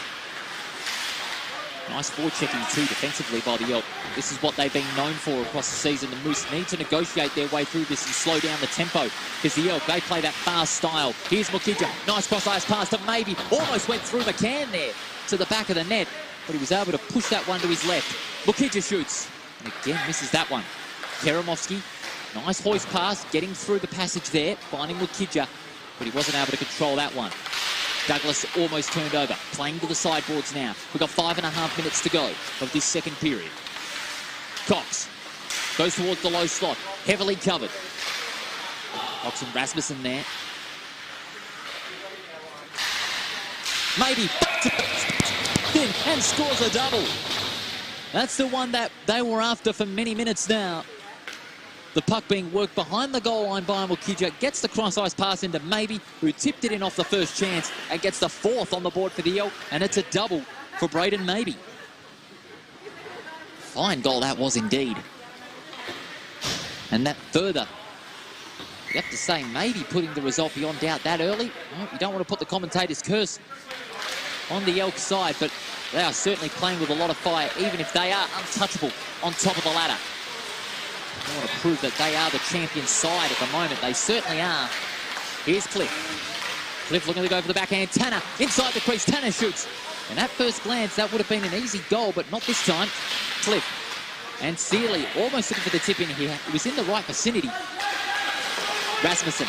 Nice forechecking too defensively by the Elk. This is what they've been known for across the season. The Moose need to negotiate their way through this and slow down the tempo, because the Elk, they play that fast style. Here's Mukija, nice cross-ice pass to Maybe. Almost went through McCann there to the back of the net, but he was able to push that one to his left. Mukija shoots, and again misses that one. Karamovski, nice hoist pass, getting through the passage there, finding Mukija, but he wasn't able to control that one. Douglas almost turned over, playing to the sideboards now. We've got 5.5 minutes to go of this second period. Cox goes towards the low slot, heavily covered. Cox and Rasmussen there. Maybe and scores a double. That's the one that they were after for many minutes now. The puck being worked behind the goal line by Mukija, gets the cross-ice pass into Maybe, who tipped it in off the first chance and gets the fourth on the board for the Elk, and it's a double for Braden Maybe. Fine goal that was indeed. And that further, you have to say, Maybe putting the result beyond doubt that early. Well, you don't want to put the commentator's curse on the Elk side, but They are certainly playing with a lot of fire, even if they are untouchable on top of the ladder. They want to prove that they are the champion side at the moment. They certainly are. Here's Cliff. Cliff looking to go for the backhand. Tanner inside the crease. Tanner shoots. And at first glance, that would have been an easy goal, but not this time. Cliff. And Sealy almost looking for the tip in here. He was in the right vicinity. Rasmussen.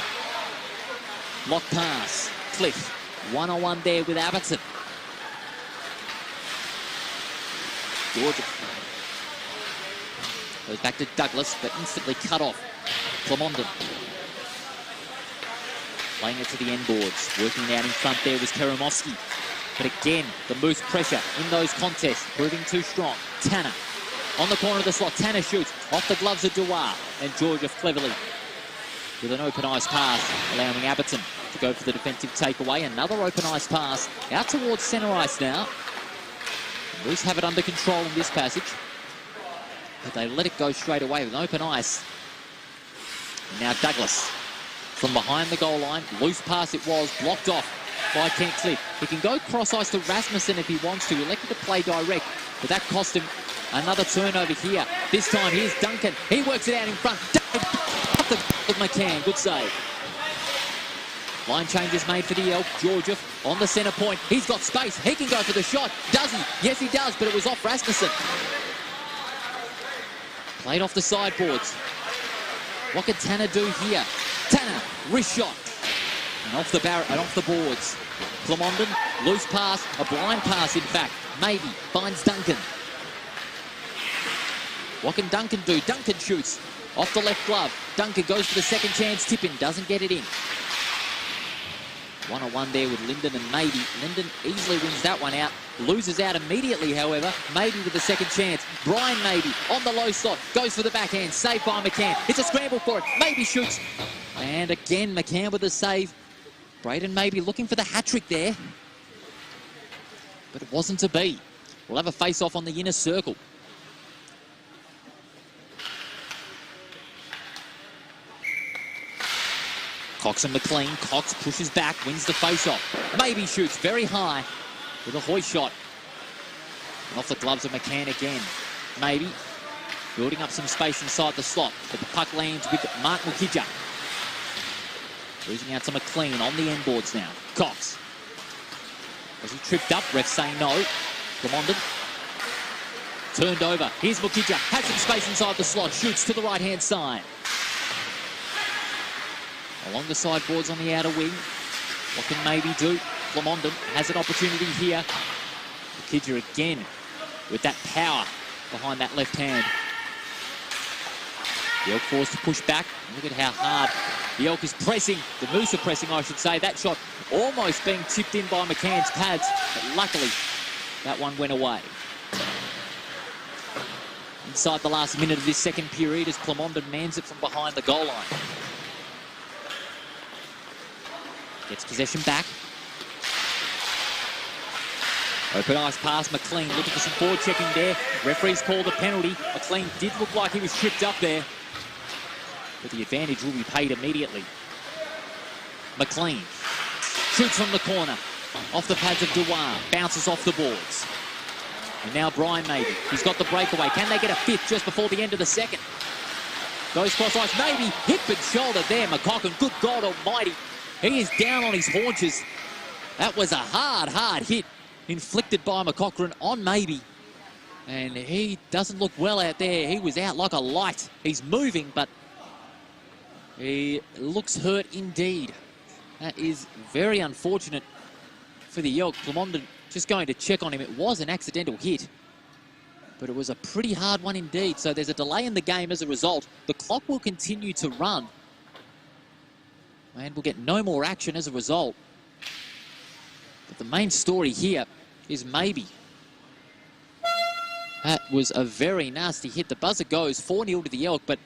Lock pass. Cliff. One-on-one there with Abbottson. Georgia. Goes back to Douglas, but instantly cut off. Clemondon. Playing it to the end boards. Working out in front there was Karamovsky. But again, the Moose pressure in those contests, proving too strong. Tanner on the corner of the slot. Tanner shoots off the gloves of Dewar. And Georgia cleverly with an open ice pass, allowing Abbottson to go for the defensive takeaway. Another open ice pass out towards centre ice now. The Moose have it under control in this passage, but they let it go straight away with open ice. And now Douglas from behind the goal line. Loose pass it was, blocked off by Kent Cliff. He can go cross ice to Rasmussen if he wants to. He elected to play direct, but that cost him another turnover here. This time here's Duncan. He works it out in front. Up the of McCann. Good save. Line changes made for the Elk. Georgia on the centre point. He's got space. He can go for the shot. Does he? Yes, he does, but it was off Rasmussen. Played off the sideboards. What can Tanner do here? Tanner, wrist shot. And off the barrel and off the boards. Clemondon, loose pass, a blind pass in fact. Maybe finds Duncan. What can Duncan do? Duncan shoots off the left glove. Duncan goes for the second chance tip in, doesn't get it in. One-on-one there with Linden and Maybe. Linden easily wins that one out. Loses out immediately, however. Maybe with the second chance. Brian Maybe on the low slot. Goes for the backhand. Saved by McCann. It's a scramble for it. Maybe shoots. And again, McCann with the save. Braden Maybe looking for the hat-trick there. But it wasn't to be. We'll have a face-off on the inner circle. Cox and McLean. Cox pushes back, wins the face-off. Maybe shoots very high with a hoist shot. And off the gloves of McCann again. Maybe building up some space inside the slot, but the puck lands with Mark Mukija. Losing out to McLean on the end boards now. Cox. Was he tripped up? Ref saying no. Clemondon. Turned over. Here's Mukija. Has some space inside the slot. Shoots to the right-hand side. Along the sideboards on the outer wing. What can Maybe do? Clemondon has an opportunity here. Mukija again with that power behind that left hand. The Elk forced to push back. Look at how hard the Elk is pressing. The Moose are pressing, I should say. That shot almost being tipped in by McCann's pads. But luckily, that one went away. Inside the last minute of this second period as Clemondon mans it from behind the goal line. Gets possession back. Open ice pass, McLean looking for some forward checking there. Referee's called a penalty. McLean did look like he was tripped up there. But the advantage will be paid immediately. McLean shoots from the corner. Off the pads of Dewar. Bounces off the boards. And now Brian Maybe. He's got the breakaway. Can they get a fifth just before the end of the second? Goes cross ice. Maybe hip and shoulder there. McCocken, good God almighty. He is down on his haunches. That was a hard hit inflicted by McCochran on Maybe. And he doesn't look well out there. He was out like a light. He's moving, but he looks hurt indeed. That is very unfortunate for the Elk. Clemondon just going to check on him. It was an accidental hit, but it was a pretty hard one indeed. So there's a delay in the game as a result. The clock will continue to run. And we'll get no more action as a result. But the main story here is Maybe. That was a very nasty hit. The buzzer goes 4-0 to the Elk, but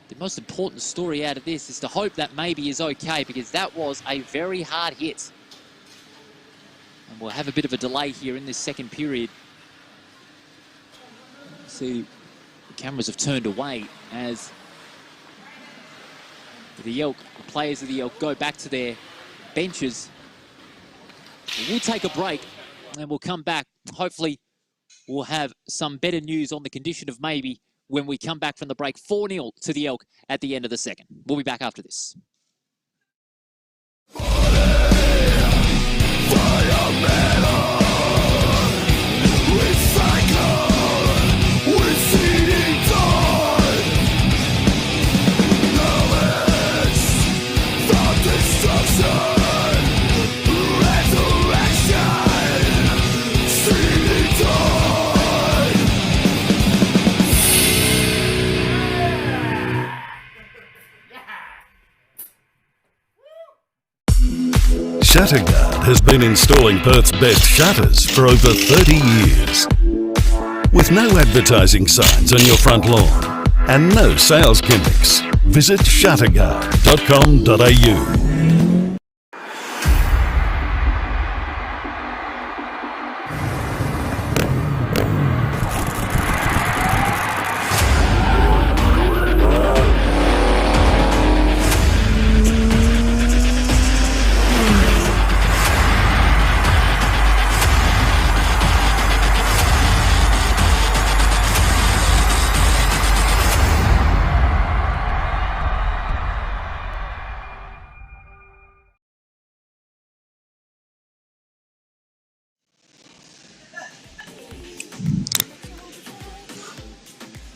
the most important story out of this is to hope that Maybe is okay, because that was a very hard hit. And we'll have a bit of a delay here in this second period. See, the cameras have turned away as the Elk, the players of the Elk, go back to their benches. We'll take a break and we'll come back hopefully we'll have some better news on the condition of maybe when we come back from the break. 4-0 to the Elk at the end of the second. We'll be back after this. Shutterguard has been installing Perth's best shutters for over 30 years. With no advertising signs on your front lawn and no sales gimmicks, visit shutterguard.com.au.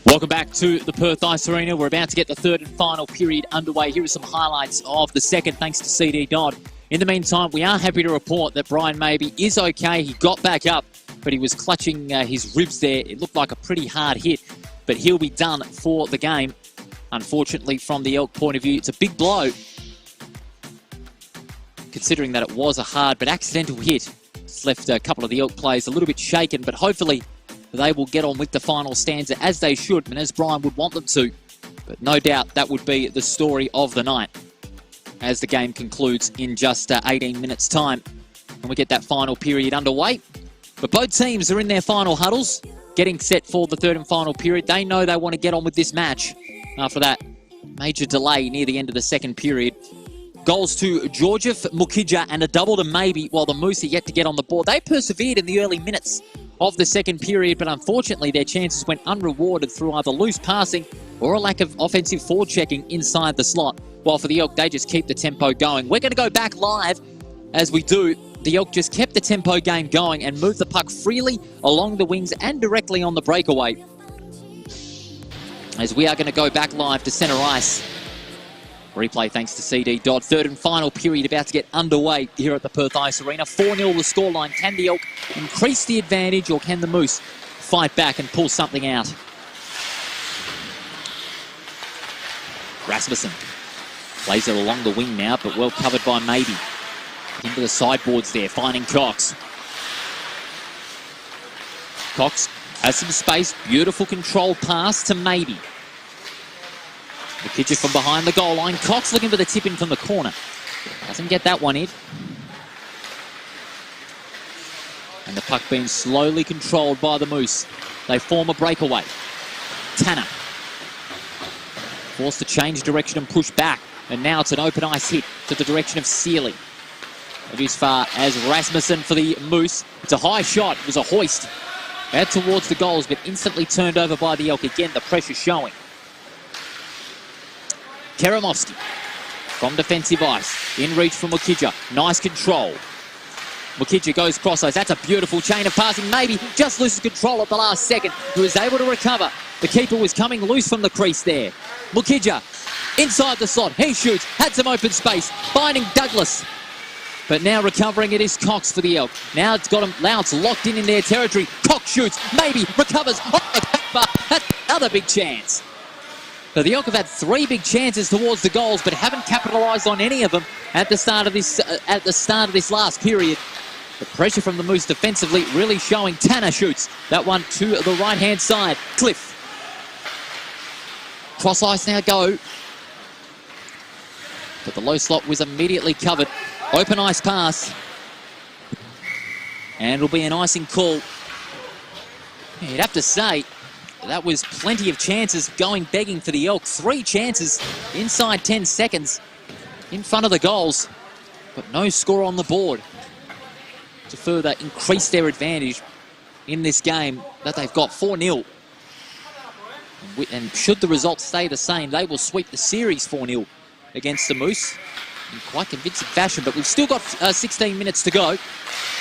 Welcome back to the Perth Ice Arena. We're about to get the third and final period underway. Here are some highlights of the second, thanks to CD Dodd. In the meantime, we are happy to report that Brian Mabey is okay. He got back up, but he was clutching his ribs there. It looked like a pretty hard hit, but he'll be done for the game. Unfortunately, from the Elk point of view, it's a big blow, considering that it was a hard but accidental hit. It's left a couple of the Elk players a little bit shaken, but hopefully they will get on with the final stanza as they should and as Brian would want them to. But no doubt that would be the story of the night as the game concludes in just 18 minutes' time and we get that final period underway. But both teams are in their final huddles, getting set for the third and final period. They know they want to get on with this match after that major delay near the end of the second period. Goals to Georgiev, Mukija and a double to Mabey while the Moose are yet to get on the board. They persevered in the early minutes of the second period, but unfortunately their chances went unrewarded through either loose passing or a lack of offensive forechecking inside the slot. While for the Elk, they just keep the tempo going. We're going to go back live as we do. The Elk just kept the tempo game going and moved the puck freely along the wings and directly on the breakaway. As we are going to go back live to centre ice. Replay thanks to CD Dodd. Third and final period about to get underway here at the Perth Ice Arena. 4-0 the scoreline. Can the Elk increase the advantage or can the Moose fight back and pull something out? Rasmussen plays it along the wing now, but well covered by Mabey. Into the sideboards there, finding Cox. Cox has some space. Beautiful controlled pass to Mabey. The pitcher from behind the goal line. Cox looking for the tip in from the corner. Doesn't get that one in. And the puck being slowly controlled by the Moose. They form a breakaway. Tanner forced to change direction and push back. And now it's an open ice hit to the direction of Sealy. Not as far as Rasmussen for the Moose. It's a high shot. It was a hoist. Out towards the goals, but instantly turned over by the Elk. Again, the pressure showing. Karamovsky from defensive ice. In reach for Mukija. Nice control. Mukija goes cross ice. That's a beautiful chain of passing. Maybe just loses control at the last second. He was able to recover. The keeper was coming loose from the crease there. Mukija inside the slot. He shoots. Had some open space. Finding Douglas. But now recovering it is Cox for the Elk. Now it's got him. Louts locked in their territory. Cox shoots. Maybe recovers. That's another big chance. So the Elk have had 3 big chances towards the goals, but haven't capitalised on any of them at the start of this last period. The pressure from the Moose defensively really showing. Tanner shoots that one to the right-hand side. Cliff. Cross ice now go. But the low slot was immediately covered. Open ice pass. And it'll be an icing call. You'd have to say that was plenty of chances going begging for the Elk. 3 chances inside 10 seconds in front of the goals, but no score on the board to further increase their advantage. in this game that they've got 4-0. And should the results stay the same, they will sweep the series 4-0 against the Moose in quite convincing fashion. But we've still got 16 minutes to go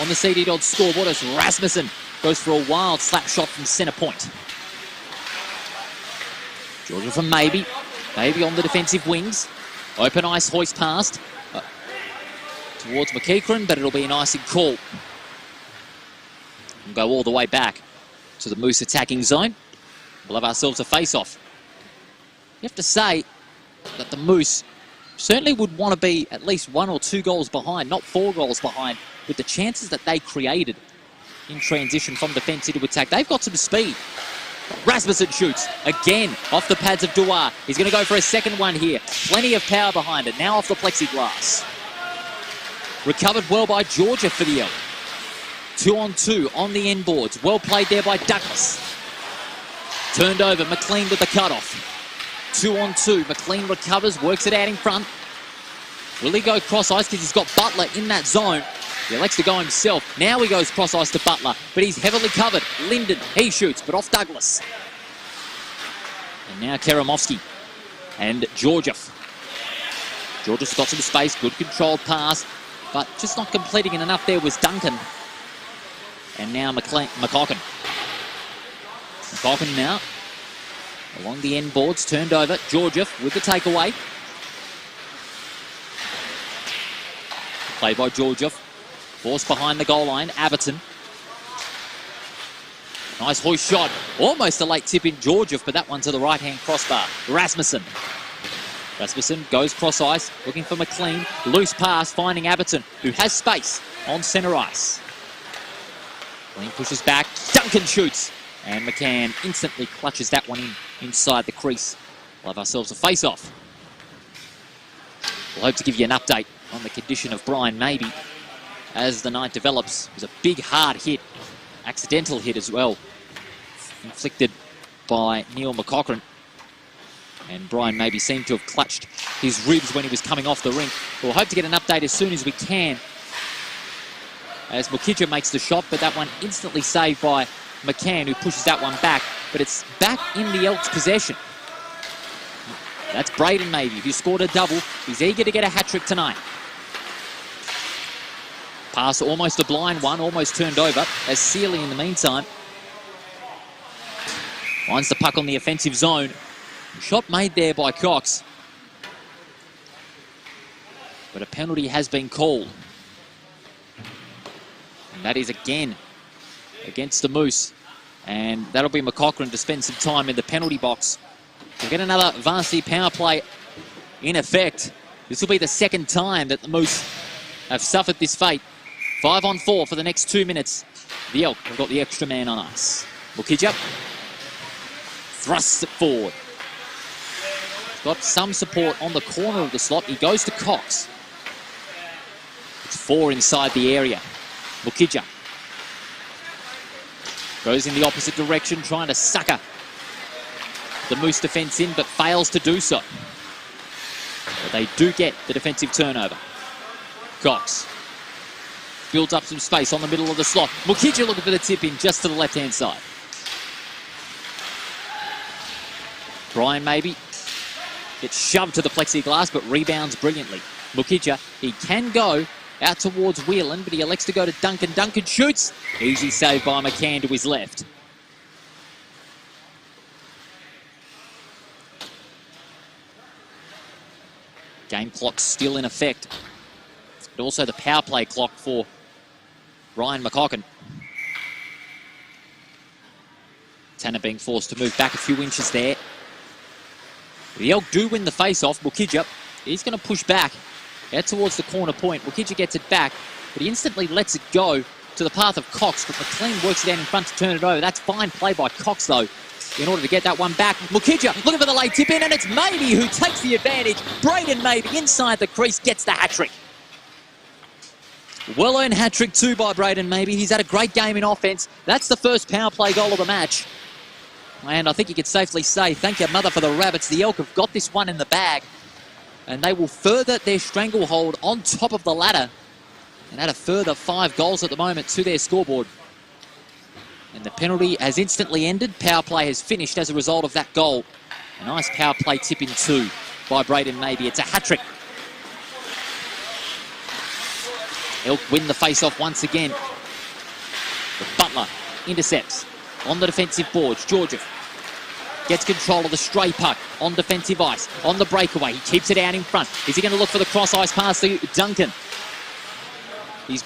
on the CD Dodds scoreboard as Rasmussen goes for a wild slap shot from centre point. Georgia from Maybe on the defensive wings. Open ice hoist past towards McEachran, but it'll be an icing call. We'll go all the way back to the Moose attacking zone. We'll have ourselves a face-off. You have to say that the Moose certainly would want to be at least 1 or 2 goals behind, not 4 goals behind, with the chances that they created in transition from defence into attack. They've got some speed. Rasmussen shoots again off the pads of Dewar. He's going to go for a second one here. Plenty of power behind it. Now off the plexiglass. Recovered well by Georgia for the Elk. 2-on-2 on the end boards. Well played there by Douglas. Turned over, McLean with the cutoff. 2-on-2, McLean recovers, works it out in front. Will he go cross ice because he's got Butler in that zone? He elects to go himself. Now he goes cross ice to Butler, but he's heavily covered. Linden, he shoots, but off Douglas. And now Karamovsky and Georgiev. Georgiev's got some space, good controlled pass, but just not completing it enough there was Duncan. And now McCocken. McCocken now along the end boards, turned over. Georgiev with the takeaway. Play by Georgiev. Forced behind the goal line. Aberton. Nice hoist shot. Almost a late tip in Georgiev, but that one to the right-hand crossbar. Rasmussen. Rasmussen goes cross ice, looking for McLean. Loose pass, finding Aberton, who has space on centre ice. McLean pushes back. Duncan shoots. And McCann instantly clutches that one inside the crease. We'll have ourselves a face-off. We'll hope to give you an update on the condition of Brian Maybe as the night develops. It was a big, hard hit. Accidental hit as well. Inflicted by Neil McCochran. And Brian Maybe seemed to have clutched his ribs when he was coming off the rink. We'll hope to get an update as soon as we can, as Mukija makes the shot, but that one instantly saved by McCann, who pushes that one back, but it's back in the Elks' possession. That's Braden Maybe, who scored a double. He's eager to get a hat-trick tonight. Pass almost a blind one, almost turned over, as Sealy in the meantime finds the puck on the offensive zone. Shot made there by Cox, but a penalty has been called. And that is again against the Moose. And that'll be McCochran to spend some time in the penalty box. We'll get another varsity power play in effect. This will be the second time that the Moose have suffered this fate. 5-on-4 for the next 2 minutes. The Elk have got the extra man on ice. Mukija thrusts it forward. Got some support on the corner of the slot. He goes to Cox. It's 4 inside the area. Mukija goes in the opposite direction, trying to sucker the Moose defence in, but fails to do so. But they do get the defensive turnover. Cox builds up some space on the middle of the slot. Mukija looking for the tip in just to the left-hand side. Brian Maybe gets shoved to the plexiglass, but rebounds brilliantly. Mukija, he can go out towards Whelan, but he elects to go to Duncan. Duncan shoots. Easy save by McCann to his left. Game clock still in effect, but also the power play clock for Ryan McCocken. Tanner being forced to move back a few inches there. The Elk do win the face-off. Mukija, he's going to push back out towards the corner point. Mukija gets it back, but he instantly lets it go to the path of Cox, but McLean works it out in front to turn it over. That's fine play by Cox, though, in order to get that one back. Mukija looking for the late tip in, and it's Maybe who takes the advantage. Braden Maybe inside the crease gets the hat-trick. Well-earned hat-trick too by Braden Maybe. He's had a great game in offense. That's the first power play goal of the match. And I think you could safely say, thank your mother for the Rabbits. The Elk have got this one in the bag, and they will further their stranglehold on top of the ladder and add a further 5 goals at the moment to their scoreboard. And the penalty has instantly ended. Power play has finished as a result of that goal. A nice power play tip in 2 by Braden Maybe. It's a hat-trick. Elk win the face-off once again. But Butler intercepts on the defensive boards. Georgiev gets control of the stray puck on defensive ice. On the breakaway, he keeps it out in front. Is he going to look for the cross-ice pass to Duncan? He's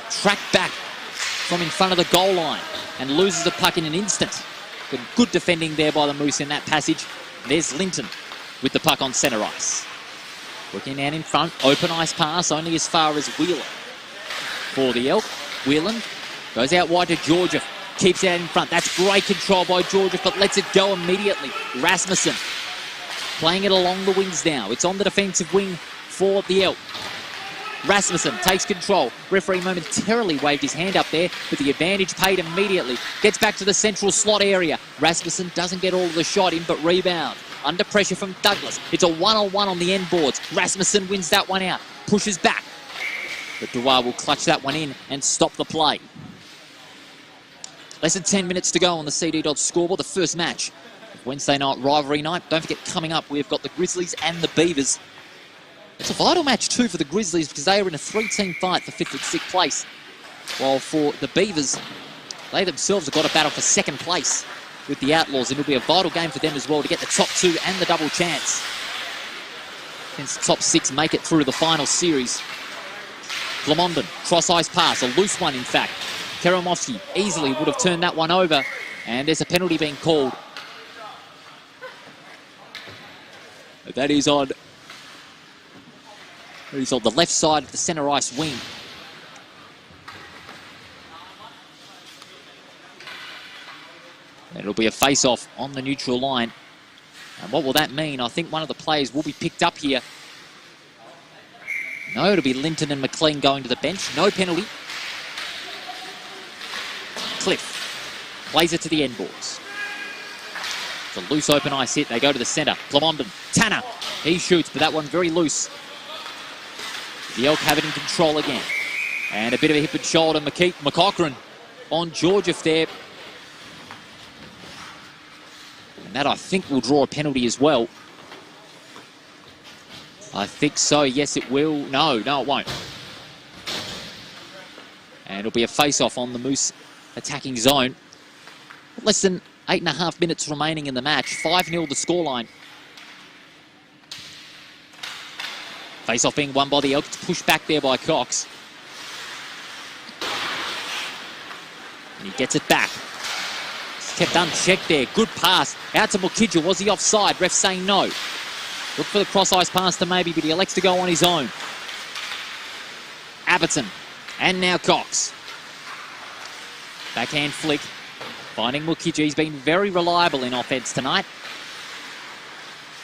tracked back from in front of the goal line and loses the puck in an instant. But good defending there by the Moose in that passage. There's Linton with the puck on centre ice. Working out in front, open ice pass only as far as Whelan. For the Elk, Whelan goes out wide to Georgiev. Keeps it out in front. That's great control by Georgiev, but lets it go immediately. Rasmussen playing it along the wings now. It's on the defensive wing for the Elk. Rasmussen takes control. Referee momentarily waved his hand up there, but the advantage paid immediately. Gets back to the central slot area. Rasmussen doesn't get all of the shot in, but rebound. Under pressure from Douglas. It's a one-on-one on the end boards. Rasmussen wins that one out. Pushes back. But Dewar will clutch that one in and stop the play. Less than 10 minutes to go on the CD Dodds scoreboard. The first match of Wednesday night rivalry night. Don't forget, coming up, we've got the Grizzlies and the Beavers. It's a vital match too for the Grizzlies because they are in a 3-team fight for 5th and 6th place. While for the Beavers, they themselves have got a battle for 2nd place with the Outlaws, and it'll be a vital game for them as well to get the top 2 and the double chance. Against the top 6 make it through the final series. Glamondon, cross-ice pass, a loose one in fact. Karamovsky easily would have turned that one over, and there's a penalty being called. That is on the left side of the centre ice wing. And it'll be a face-off on the neutral line. And what will that mean? I think one of the players will be picked up here. No, it'll be Linton and McLean going to the bench. No penalty. Cliff plays it to the end boards. It's a loose open ice hit. They go to the centre. Glamondon, Tanner, he shoots, but that one very loose. The Elk have it in control again. And a bit of a hip and shoulder. McCaughrean on Georgiev there. And that, I think, will draw a penalty as well. I think so. Yes, it will. No, it won't. And it'll be a face-off on the Moose attacking zone. Less than 8.5 minutes remaining in the match. 5-0 the scoreline. Face-off being won by the Elk. It's pushed back there by Cox. And he gets it back. It's kept unchecked there. Good pass. Out to Mukija. Was he offside? Ref saying no. Look for the cross-ice pass to Maybe, but he elects to go on his own. Abberton. And now Cox. Backhand flick. Finding Mukija. He's been very reliable in offence tonight.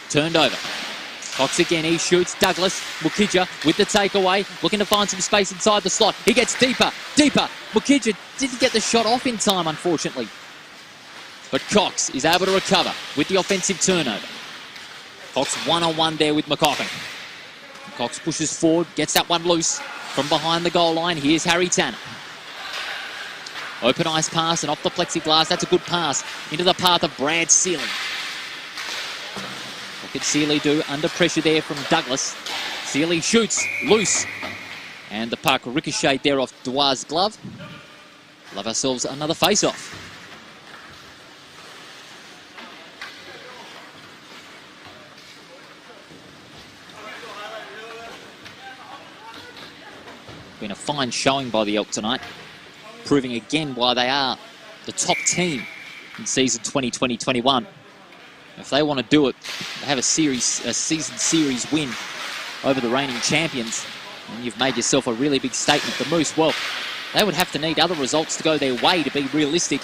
Turned over. Cox again, he shoots. Douglas, Mukija with the takeaway, looking to find some space inside the slot. He gets deeper. Mukija didn't get the shot off in time, unfortunately. But Cox is able to recover with the offensive turnover. Cox one-on-one there with McCaughrean. Cox pushes forward, gets that one loose from behind the goal line. Here's Harry Tanner. Open ice pass and off the plexiglass. That's a good pass into the path of Brad Seeley. What could Seeley do under pressure there from Douglas? Seeley shoots, loose. And the puck ricocheted there off Dewar's glove. Love ourselves another face-off. Been a fine showing by the Elk tonight, proving again why they are the top team in season 2020-21. If they want to do it, they have a season series win over the reigning champions, and you've made yourself a really big statement. The Moose, well, they would have to need other results to go their way to be realistic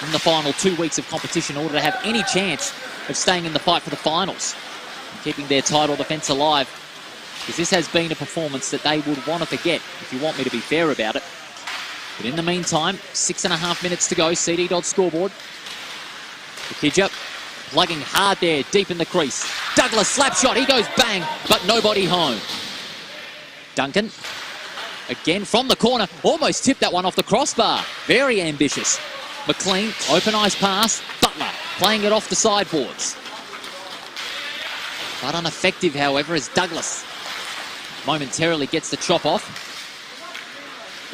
in the final 2 weeks of competition in order to have any chance of staying in the fight for the finals and keeping their title defence alive. Because this has been a performance that they would want to forget, if you want me to be fair about it. But in the meantime, 6.5 minutes to go, CD Dodds scoreboard. Mukija plugging hard there, deep in the crease. Douglas, slap shot, he goes bang, but nobody home. Duncan, again from the corner, almost tipped that one off the crossbar. Very ambitious. McLean, open ice pass. Butler playing it off the sideboards. But ineffective, however, as Douglas momentarily gets the chop off.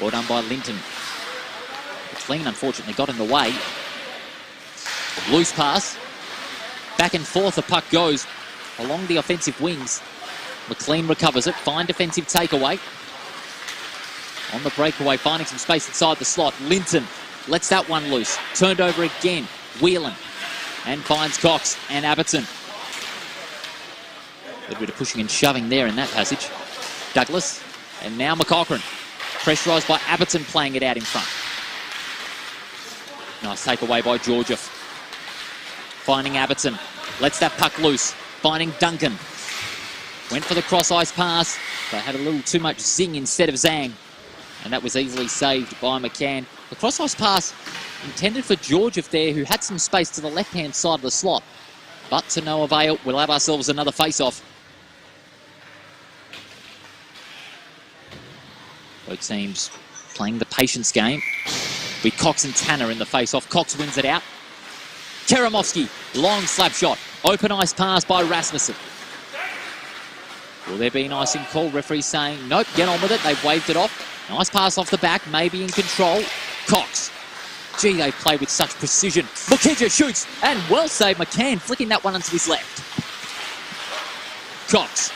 Well done by Linton. McLean, unfortunately, got in the way. Loose pass. Back and forth the puck goes along the offensive wings. McLean recovers it. Fine defensive takeaway. On the breakaway, finding some space inside the slot. Linton lets that one loose. Turned over again. Whelan. And finds Cox and Abbottson. A little bit of pushing and shoving there in that passage. Douglas. And now McCochran. Pressurised by Abbottson playing it out in front. Nice takeaway by Georgiev. Finding Abbottson. Lets that puck loose. Finding Duncan. Went for the cross-ice pass, but had a little too much zing instead of zang. And that was easily saved by McCann. The cross-ice pass intended for Georgiev there, who had some space to the left-hand side of the slot. But to no avail. We'll have ourselves another face-off. Both teams playing the patience game. With Cox and Tanner in the face-off. Cox wins it out. Karamovsky, long slap shot. Open ice pass by Rasmussen. Will there be an icing call? Referee saying, nope, get on with it. They've waved it off. Nice pass off the back, maybe in control. Cox. Gee, they play with such precision. Mukija shoots, and well saved. McCann flicking that one onto his left. Cox.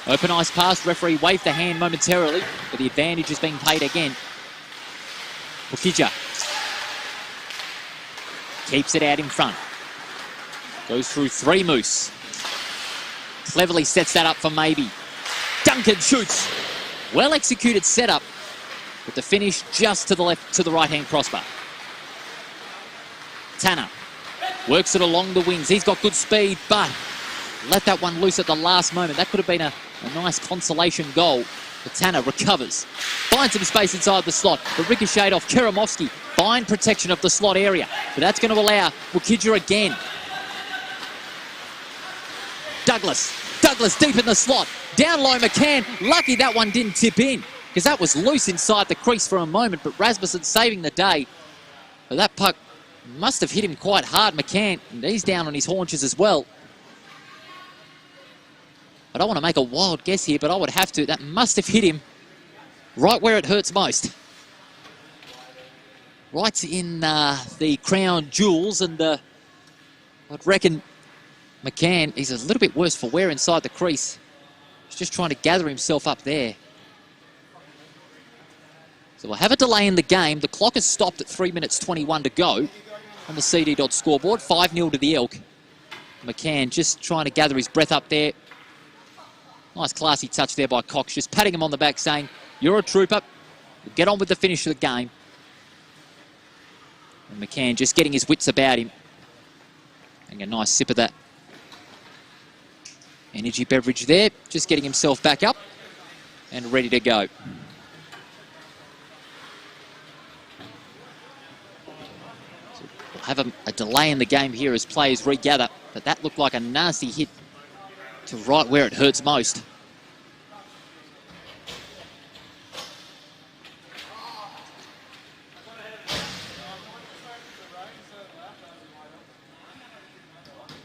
Open ice pass. Referee waved the hand momentarily, but the advantage is being paid again. Mukija. Keeps it out in front. Goes through three Moose. Cleverly sets that up for Maybe. Duncan shoots. Well executed setup, but the finish just to the left, to the right-hand crossbar. Tanner works it along the wings. He's got good speed, but let that one loose at the last moment. That could have been a nice consolation goal. But Tanner recovers. Finds some space inside the slot. The ricochet off Karamovsky. Fine protection of the slot area. But that's going to allow Mukija again. Douglas deep in the slot. Down low McCann. Lucky that one didn't tip in, because that was loose inside the crease for a moment, but Rasmussen saving the day. But that puck must have hit him quite hard, McCann. And he's down on his haunches as well. I don't want to make a wild guess here, but I would have to. That must have hit him right where it hurts most. Right in the crown jewels, and I'd reckon McCann, he's a little bit worse for wear inside the crease. He's just trying to gather himself up there. So we'll have a delay in the game. The clock has stopped at 3 minutes 21 to go on the CD Dot scoreboard. 5-0 to the Elk. McCann just trying to gather his breath up there. Nice classy touch there by Cox, just patting him on the back saying, you're a trooper. We'll get on with the finish of the game. And McCann just getting his wits about him. Getting a nice sip of that energy beverage there. Just getting himself back up and ready to go. So we'll have a delay in the game here as players regather. But that looked like a nasty hit to right where it hurts most.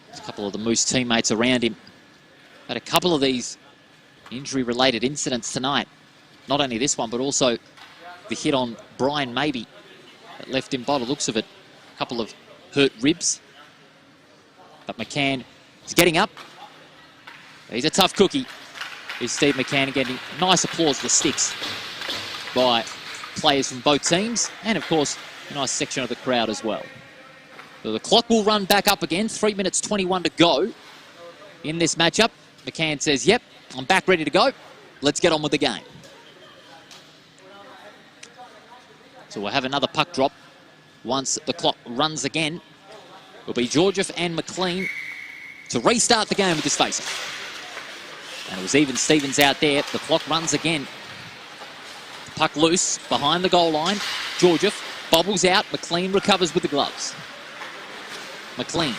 There's a couple of the Moose teammates around him. Had a couple of these injury-related incidents tonight. Not only this one, but also the hit on Brian Maybe that left him by the looks of it. A couple of hurt ribs. But McCann is getting up. He's a tough cookie. Here's Steve McCann getting nice applause for the sticks by players from both teams, and of course a nice section of the crowd as well. So the clock will run back up again. 3 minutes 21 to go in this matchup. McCann says, yep, I'm back ready to go. Let's get on with the game. So we'll have another puck drop once the clock runs again. It'll be Georgiev and McLean to restart the game with this face-off. And it was even Stevens out there. The clock runs again. Puck loose behind the goal line. Georgiev bobbles out. McLean recovers with the gloves. McLean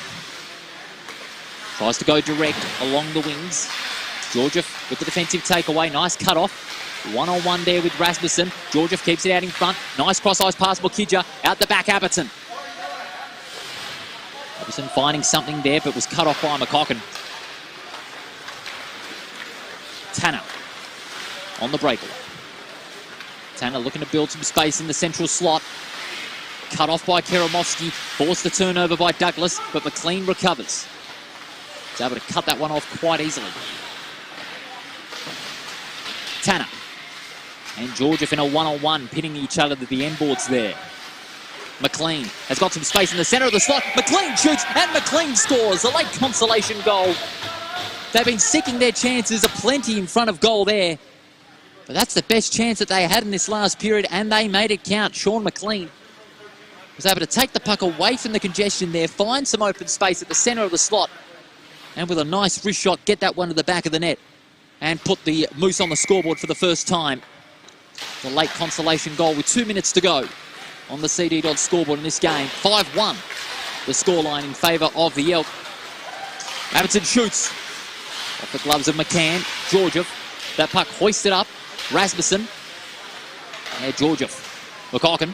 tries to go direct along the wings. Georgiev with the defensive takeaway. Nice cut-off. One-on-one there with Rasmussen. Georgiev keeps it out in front. Nice cross-ice pass. Mukija out the back. Abbottson Robertson finding something there, but was cut off by McCocken. Tanner on the breakaway. Tanner looking to build some space in the central slot. Cut off by Karamovsky. Forced the turnover by Douglas, but McLean recovers. He's able to cut that one off quite easily. Tanner and Georgiev in a one-on-one, pitting each other to the end boards there. McLean has got some space in the centre of the slot. McLean shoots and McLean scores. A late consolation goal. They've been seeking their chances, plenty in front of goal there. But that's the best chance that they had in this last period, and they made it count. Sean McLean was able to take the puck away from the congestion there, find some open space at the centre of the slot, and with a nice wrist shot, get that one to the back of the net and put the Moose on the scoreboard for the first time. The late consolation goal with 2 minutes to go on the CD Dodds scoreboard in this game. 5-1, the scoreline in favour of the Elk. Abbottson shoots off the gloves of McCann. Georgiev, that puck hoisted up. Rasmussen. And Georgiev. McCocken.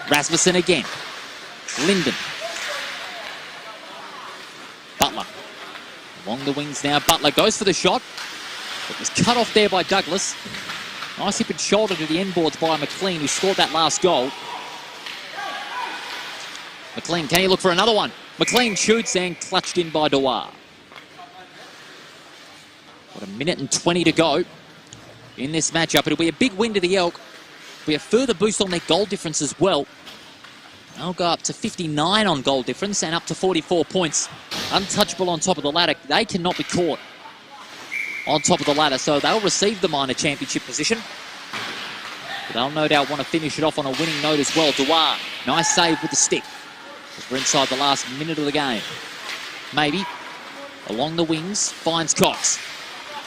Rasmussen again. Linden. Butler. Along the wings now. Butler goes for the shot. It was cut off there by Douglas. Nice hip and shoulder to the end boards by McLean, who scored that last goal. McLean, can he look for another one? McLean shoots and clutched in by Dewar. What, a minute and 20 to go in this matchup. It'll be a big win to the Elk. It'll be a further boost on their goal difference as well. They'll go up to 59 on goal difference and up to 44 points. Untouchable on top of the ladder. They cannot be caught on top of the ladder, so they'll receive the minor championship position. But they'll no doubt want to finish it off on a winning note as well. Dewar, nice save with the stick. We're inside the last minute of the game. Maybe along the wings, finds Cox.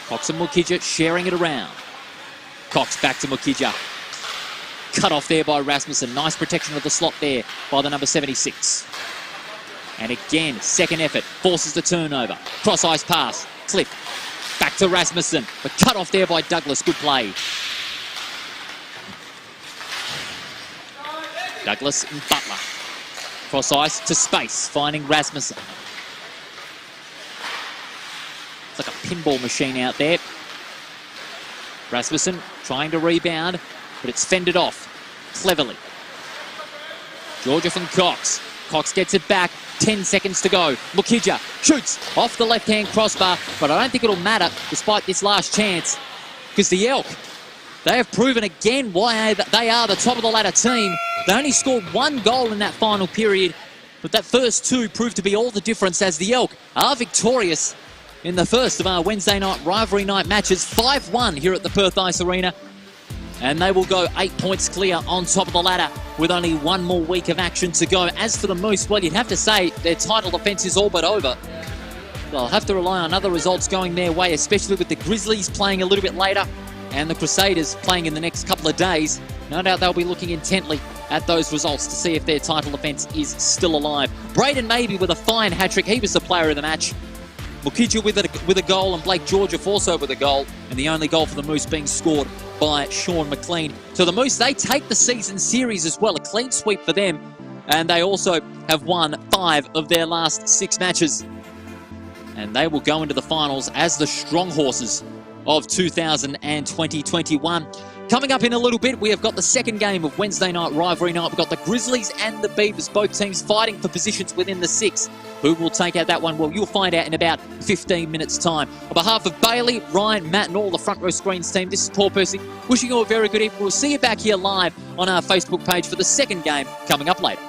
Cox and Mukija sharing it around. Cox back to Mukija. Cut off there by Rasmussen. Nice protection of the slot there by the number 76. And again, second effort, forces the turnover. Cross-ice pass, Clip. Back to Rasmussen, but cut off there by Douglas. Good play. Douglas and Butler. Cross-ice to space, finding Rasmussen. It's like a pinball machine out there. Rasmussen trying to rebound, but it's fended off cleverly. Georgiev and Cox. Cox gets it back. 10 seconds to go. Mukija shoots off the left-hand crossbar, but I don't think it'll matter despite this last chance, because the Elk, they have proven again why they are the top of the ladder team. They only scored one goal in that final period, but that first two proved to be all the difference as the Elk are victorious in the first of our Wednesday night rivalry night matches. 5-1 here at the Perth Ice Arena. And they will go 8 points clear on top of the ladder with only one more week of action to go. As for the Moose, well, you'd have to say their title defence is all but over. They'll have to rely on other results going their way, especially with the Grizzlies playing a little bit later and the Crusaders playing in the next couple of days. No doubt they'll be looking intently at those results to see if their title defence is still alive. Braden Maybe with a fine hat-trick. He was the player of the match. Mukija with a goal, and Blake Georgiev also with a goal, and the only goal for the Moose being scored by Sean McLean. So the Moose, they take the season series as well, a clean sweep for them, and they also have won 5 of their last 6 matches. And they will go into the finals as the strong horses of 2020-21. Coming up in a little bit, we have got the second game of Wednesday night rivalry night. We've got the Grizzlies and the Beavers, both teams fighting for positions within the 6. Who will take out that one? Well, you'll find out in about 15 minutes' time. On behalf of Bailey, Ryan, Matt, and all the Front Row Screens team, this is Paul Percy wishing you a very good evening. We'll see you back here live on our Facebook page for the second game coming up later.